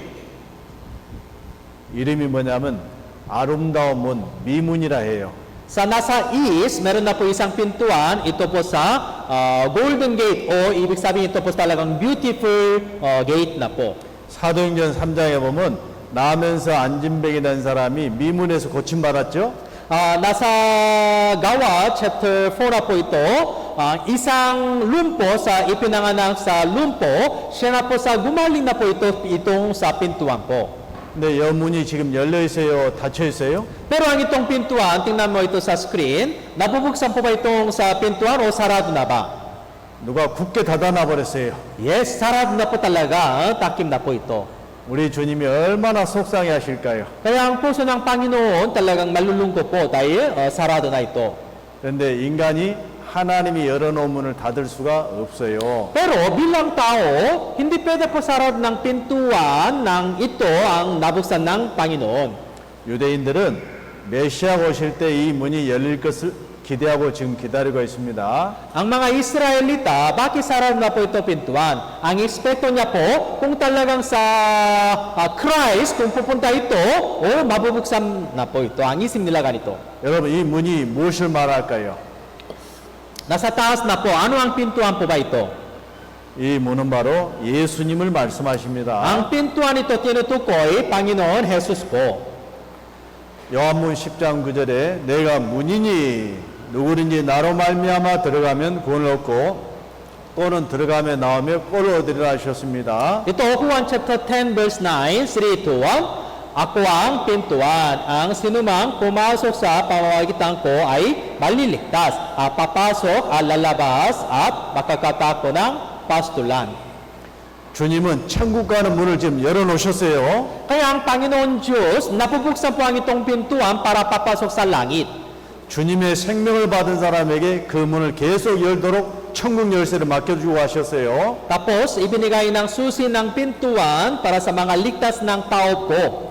이름이 뭐냐면 아름다운 문, 미문이라 해요. Sa nasa east, meron na po isang pintuan, ito po sa Golden Gate o ibig sabihin ito po talagang beautiful gate na po. 사도행전 3장에 보면 나면서 안진뱅이 된 사람이 미문에서 고침받았죠. Nasa Gawa, chapter 4 na po ito, isang lumpo sa ipinanganak sa lumpo, siya na po sa gumaling na po itong sa pintuan po. 근데 여 문이 지금 열려 있어요? 닫혀 있어요? Pero ang itong pintuan, tingnan mo ito sa screen, nabubuksan po ba itong sa pintuan o sarado na ba? 누가 굳게 닫아놔 버렸어요. Yes, sarado na po talaga, takim na po ito. 우리 주님이 얼마나 속상해 하실까요? Kaya ang puso ng Panginoon talagang malulungkot po dahil sarado na ito. 그런데 인간이 하나님이 열어놓은 문을 닫을 수가 없어요. Pero bilang tao, hindi pwede po sarado ng pintuan ng ito ang nabuksan ng Panginoon. 유대인들은 메시아가 오실 때 이 문이 열릴 것을 기대하고 지금 기다리고 있습니다. Ang mga Israelita, bakit sarado na po ito pintuan? Ang ekspeto niya po, kung talagang sa Christ, kung pupunta ito, o mabubuksan na po ito. Ang isip nila ganito. 여러분, 이 문이 무엇을 말할까요? Nasa taas na po, ano ang pintuan po ba ito? 이 문은 바로 예수님을 말씀하십니다. Ang pintuan ito tinutukoy, Panginoon Jesus po. 요한문 10장 9절에 내가 문이니 누구든지 나로 말미암아 들어가면 구원을 얻고 또는 들어가며 나오며 꼴을 얻으리라 하셨습니다. Ito, Juan chapter 10 verse 9, 3 to 1. Ako ang pintuan. Ang sinumang pumasok sa pamamagitan ko ay maliligtas. Papasok at lalabas at makakatako ng pastulan. 주님은 천국 가는 문을 지금 열어놓으셨어요. Kaya ang Panginoon Diyos, napubuksan po ang itong pintuan para papasok sa langit. 주님의 생명을 받은 사람에게 그 문을 계속 열도록 천국 열쇠를 맡겨주고 하셨어요. Tapos, ibinigay ng susi ng pintuan para sa mga ligtas ng tao po.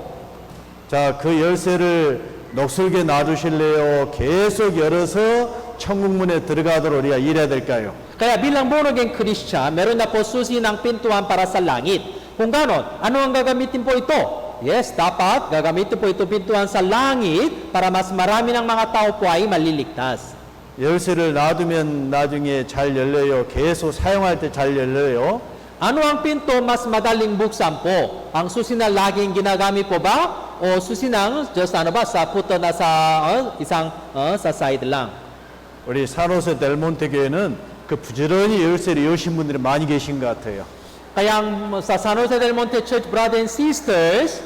자, 그 열쇠를 녹슬게 놔두실래요? 계속 열어서 천국 문에 들어가도록 우리가 일해야 될까요? Kaya bilang born again Christian, meron na po susi ng pintuan para sa langit. Kung ganon, ano ang gagamitin po ito? Yes, dapat gagamitin po ito pintuan sa langit para mas marami ng mga tao po ay maliligtas. 열쇠를 놔두면 나중에 잘 열려요. 계속 사용할 때 잘 열려요. Ano ang pinto mas madaling buksan po? Ang susi na laging ginagamit po ba? O susi ng just ano ba sa puto na sa isang sa side lang? 우리 산호세 델몬테 교회는 그 부지런히 열쇠를 여신 분들이 많이 계신 것 같아요. Kaya sa San Jose del Monte Church, brothers and sisters,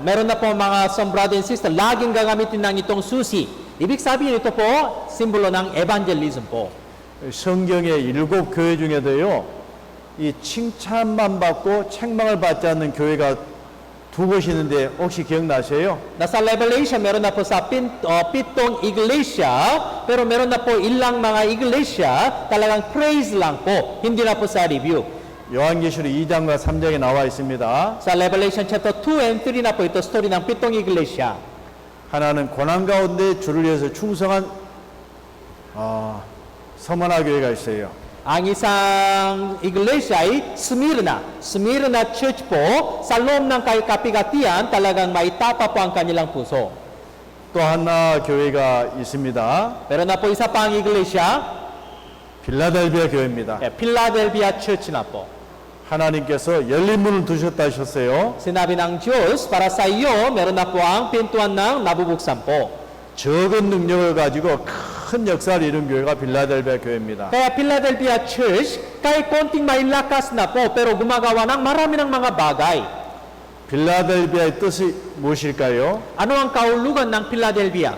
meron na po mga some brothers and sisters, laging gagamitin ng itong susi. Ibig sabihin ito po, simbolo ng evangelism po. 성경의 7 교회 중에도요, 이 칭찬만 받고 책망을 받지 않는 교회가 2곳이 있는데 혹시 기억나세요? Nasa Revelation, meron na po sa pitong iglesia, pero meron na po ilang mga iglesia, talagang praise lang po, hindi na po sa review. 요한계시록 2장과 3장에 나와 있습니다. Sa Revelation chapter 2 and 3 na po ito, story ng pitong iglesia. 하나는 고난 가운데 주를 위해서 충성한 서머나 교회가 있어요. Ang isang iglesia ay Smyrna. Smyrna Church po, sa loob ng kapigatian, talagang maitapa po ang kanilang puso. 또 하나 교회가 있습니다. Meron na po isa pang iglesia, 빌라델비아 교회입니다. Philadelphia Church na po. 하나님께서 열린 문을 두셨다 하셨어요. Sinabi ng Diyos, para sa iyo, meron na po ang pintuan ng nabubuksan po. 적은 능력을 가지고 큰 역사를 이룬 교회가 빌라델비아 교회입니다. Kaya Philadelphia Church, kahit konting may lakas na po, pero gumagawa ng marami ng mga bagay. 빌라델비아의 뜻이 무엇일까요? Ano ang kahulugan ng Philadelphia?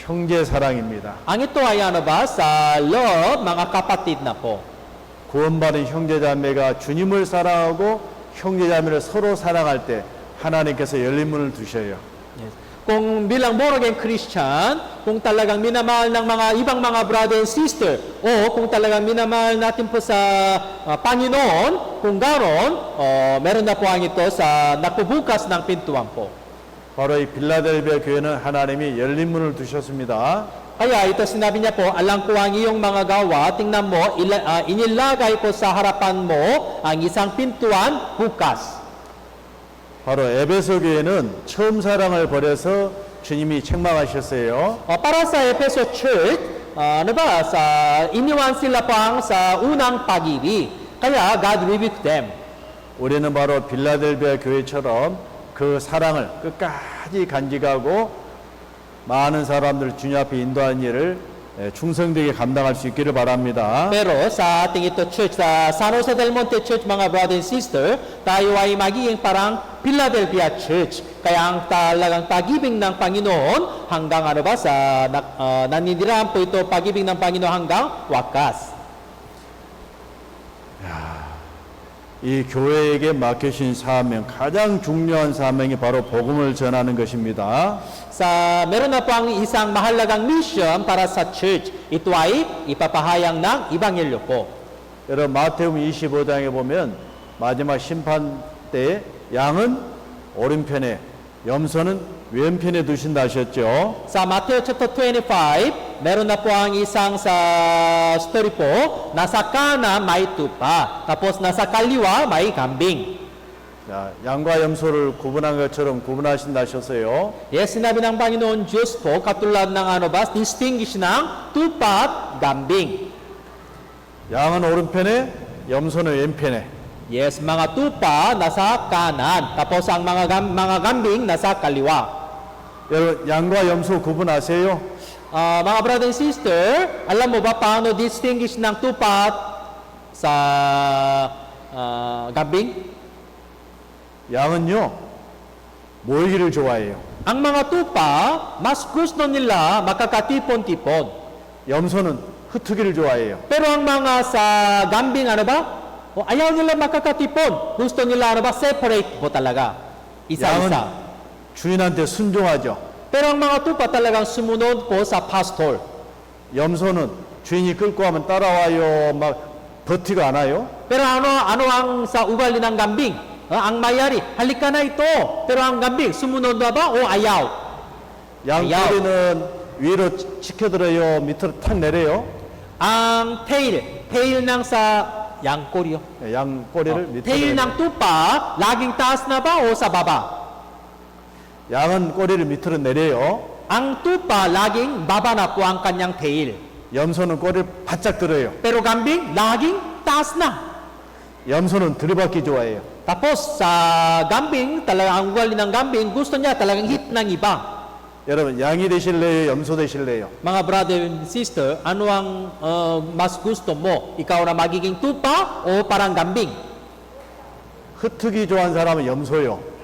형제 사랑입니다. Ang ito ay ano ba? Sa love, mga kapatid na po. 구원받은 형제자매가 주님을 사랑하고 형제자매를 서로 사랑할 때 하나님께서 열린 문을 두셔요. Kung bilang born again Christian, kung talagang minamahal ng mga ibang mga brother and sister, o kung talagang minamahal natin po sa Panginoon, kung garon, meron na po ang ito sa nakubukas ng pintuan po. 바로 이 빌라델비아 교회는 하나님이 열린 문을 두셨습니다. Kaya ito sinabi niya po, alam ko ang iyong mga gawa, tingnan mo, inilagay ko sa harapan mo ang isang pintuan bukas. 바로 에베소 교회는 처음 사랑을 버려서 주님이 책망하셨어요. Para sa Efeso Church, ano ba, iniwan sila pang sa unang pag-ibig. Kaya God rebuked them. 우리는 바로 빌라델비아 교회처럼 그 사랑을 끝까지 간직하고 많은 사람들 주님 앞에 인도하는 일을 충성되게 감당할 수 있기를 바랍니다. Pero sa ating ito church, sa San Jose del Monte Church, mga brother and sister, tayo ay magiging parang Philadelphia Church. Kaya ang talagang pag-ibig ng Panginoon hanggang ano ba, naninirahan po ito pag-ibig ng Panginoon hanggang wakas. 이 교회에게 맡겨진 사명, 가장 중요한 사명이 바로 복음을 전하는 것입니다. Meron na po ang isang mahalagang mission para sa church. Ito ay ipapahayag ng Ebanghelyo po. 여러분 마태복음 25장에 보면 마지막 심판 때 양은 오른편에 염소는 왼편에 두신다 하셨죠. Sa Matthew chapter 25, meron na po ang isang sa story po, nasa kanan may tupa, tapos nasa kaliwa may kambing. 자, 양과 염소를 구분한 것처럼 구분하신다 하셨어요. Yes, sinabi ng Panginoon Diyos po, katulad ng ano ba, distinguish ng tupa at kambing. 양은 오른편에, 염소는 왼편에. Yes, mga tupa nasa kanan, tapos ang mga kambing nasa kaliwa. 여러분 양과 염소 구분하세요? Mga brother and sister, alam mo ba paano distinguish ng tupa sa kambing? 양은요 모이기를 좋아해요. Ang mga tupa, mas gusto nila makakatipon-tipon. 염소는 흩트기를 좋아해요. Pero ang mga sa kambing, ano ba? Ayaw nila makakatipon. Gusto nila, ano ba? Separate po talaga. 양은 Isa-isa. 주인한테 순종하죠. Pero ang mga tupa talagang sumunod po sa pastor. 염소는 주인이 끌고 하면 따라와요. 막 버티고 안 와요. Pero ano ang sa ugali ng kambing? Ang mayari, halika na ito. Pero ang kambing, sumunod na ba o ayaw? 양 ayaw. 꼬리는 위로 치켜들어요. 밑으로 탁 내려요. Ang tail ng sa 양꼬리요. 양 꼬리를 밑으로 Tail ng 내려요. tupa, laging taas na ba o sa baba? 양은 꼬리를 밑으로 내려요. Ang tupa, laging baba na po ang kanyang tail. 염소는 꼬리를 바짝 들어요. Pero kambing, laging taas na. 염소는 들이받기 좋아해요. Tapos sa kambing, talaga ang ugali ng kambing, gusto niya talagang hit ng iba. 여러분 양이 되실래요? 염소 되실래요? Mga brother and sister, ano ang mas gusto mo? Ikaw na magiging tupa o parang kambing? 흩트기 좋아하는 사람은 염소요.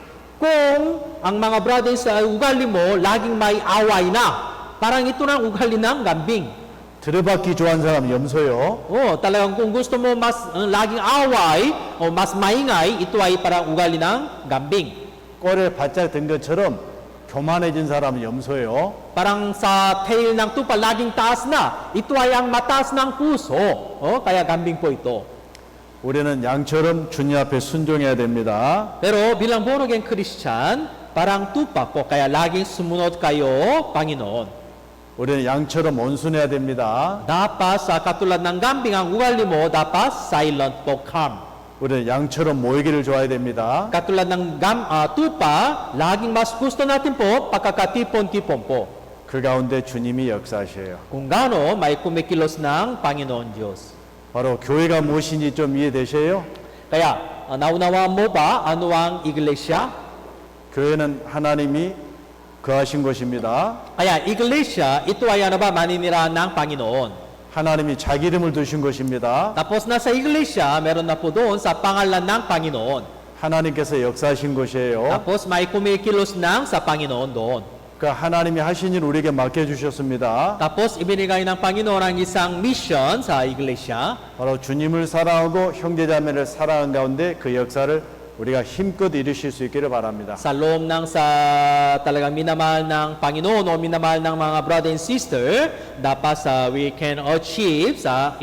Kung ang mga brother sa ugali mo, laging may away na. Parang ito na ang ugali ng kambing. 들이받기 좋아하는 사람은 염소요. Talagang kung gusto mo mas laging away o mas maingay, ito ay parang ugali ng kambing. 꼬리를 바짝 든 것처럼 교만해진 사람은 염소요. Parang sa tail ng tupa, laging taas na. Ito ay ang mataas ng puso. Kaya kambing po ito. 우리는 양처럼 주님 앞에 순종해야 됩니다. Pero bilang born again Christian, parang tupa po. Kaya laging sumunod kayo, Panginoon. 우리는 양처럼 온순해야 됩니다. Dapat sa katulad ng kambing, ang ugali mo, dapat silent po, calm. 우리는 양처럼 모이기를 좋아해야 됩니다. Katulad ng tupa, laging mas gusto natin po pagkakatipon-tipon po. 그 가운데 주님이 역사하셔요. Kung gaano may kumikilos ng Panginoon Diyos. 바로 교회가 무엇인지 좀 이해되세요? Kaya, naunawaan mo ba ano ang iglesia? 교회는 하나님이 거하신 곳입니다. Kaya, iglesia, ito ay ano ba, maninirahan ng Panginoon. 하나님이 자기 이름을 두신 것입니다. Tapos nasa iglesia, meron na po doon sa pangalan ng Panginoon. 하나님께서 역사하신 곳이에요. Tapos may kumikilos ng sa Panginoon doon. 그 하나님이 하신 일 우리에게 맡겨주셨습니다. Tapos ibinigay ng Panginoon ang isang mission sa iglesia. 바로 주님을 사랑하고 형제자매를 사랑하는 가운데 그 역사를 우리가 힘껏 이루실 수 있기를 바랍니다. Sa loob ng sa talagang minamahal ng Panginoon o minamahal ng mga brother and sister, dapat we can achieve sa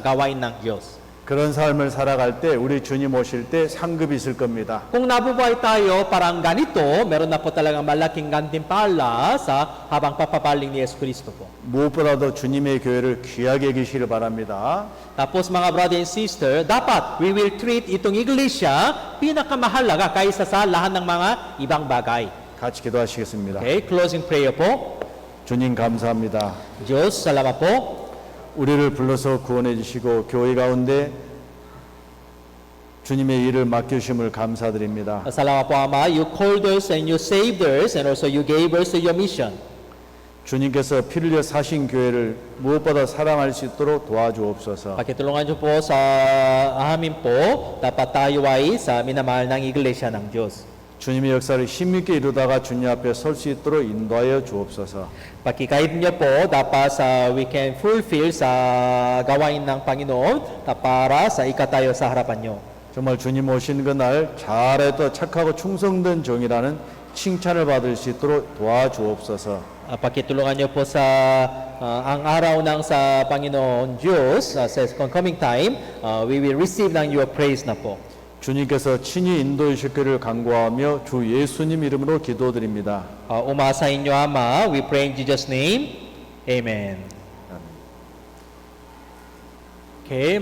gawain ng Diyos. 그런 삶을 살아갈 때 우리 주님 오실 때 상급이 있을 겁니다. Kung nabubuhay tayo parang ganito, meron na po talagang malaking gantimpala sa habang papabaling ni Yesu Cristo po. 무엇보다도 주님의 교회를 귀하게 여기시길 바랍니다. Tapos mga brother and sister, dapat we will treat itong iglesia pinakamahalaga kaysa sa lahat ng mga ibang bagay. 같이 기도하시겠습니다. Okay, closing prayer po. 주님 감사합니다. Diyos, salamat po. 우리를 불러서 구원해 주시고 교회 가운데 주님의 일을 맡겨주심을 감사드립니다. Salamat po, Ama. You called us and you saved us and also you gave us your mission. 주님께서 피를 흘려 사신 교회를 무엇보다 사랑할 수 있도록 도와주옵소서. Pakitulungan niyo po sa amin po, dapat tayo ay sa minamahal ng iglesia ng Diyos. 주님의 역사를 힘있게 이루다가 주님 앞에 설 수 있도록 인도하여 주옵소서. Pakikahid niyo po, dapat we can fulfill sa gawain ng Panginoon para sa ikatayo sa harapan niyo. 정말 주님 오신 그날 잘해도 착하고 충성된 종이라는 칭찬을 받을 수 있도록 도와주옵소서. Pakitulungan niyo po sa ang araw ng sa Panginoon Diyos, sa coming time, we will receive ng your praise na po. 주님께서 친히 인도해 주실 것을 간구하며 주 예수님 이름으로 기도드립니다. Umasa inyo, Ama. We pray in Jesus' name. Amen. Okay,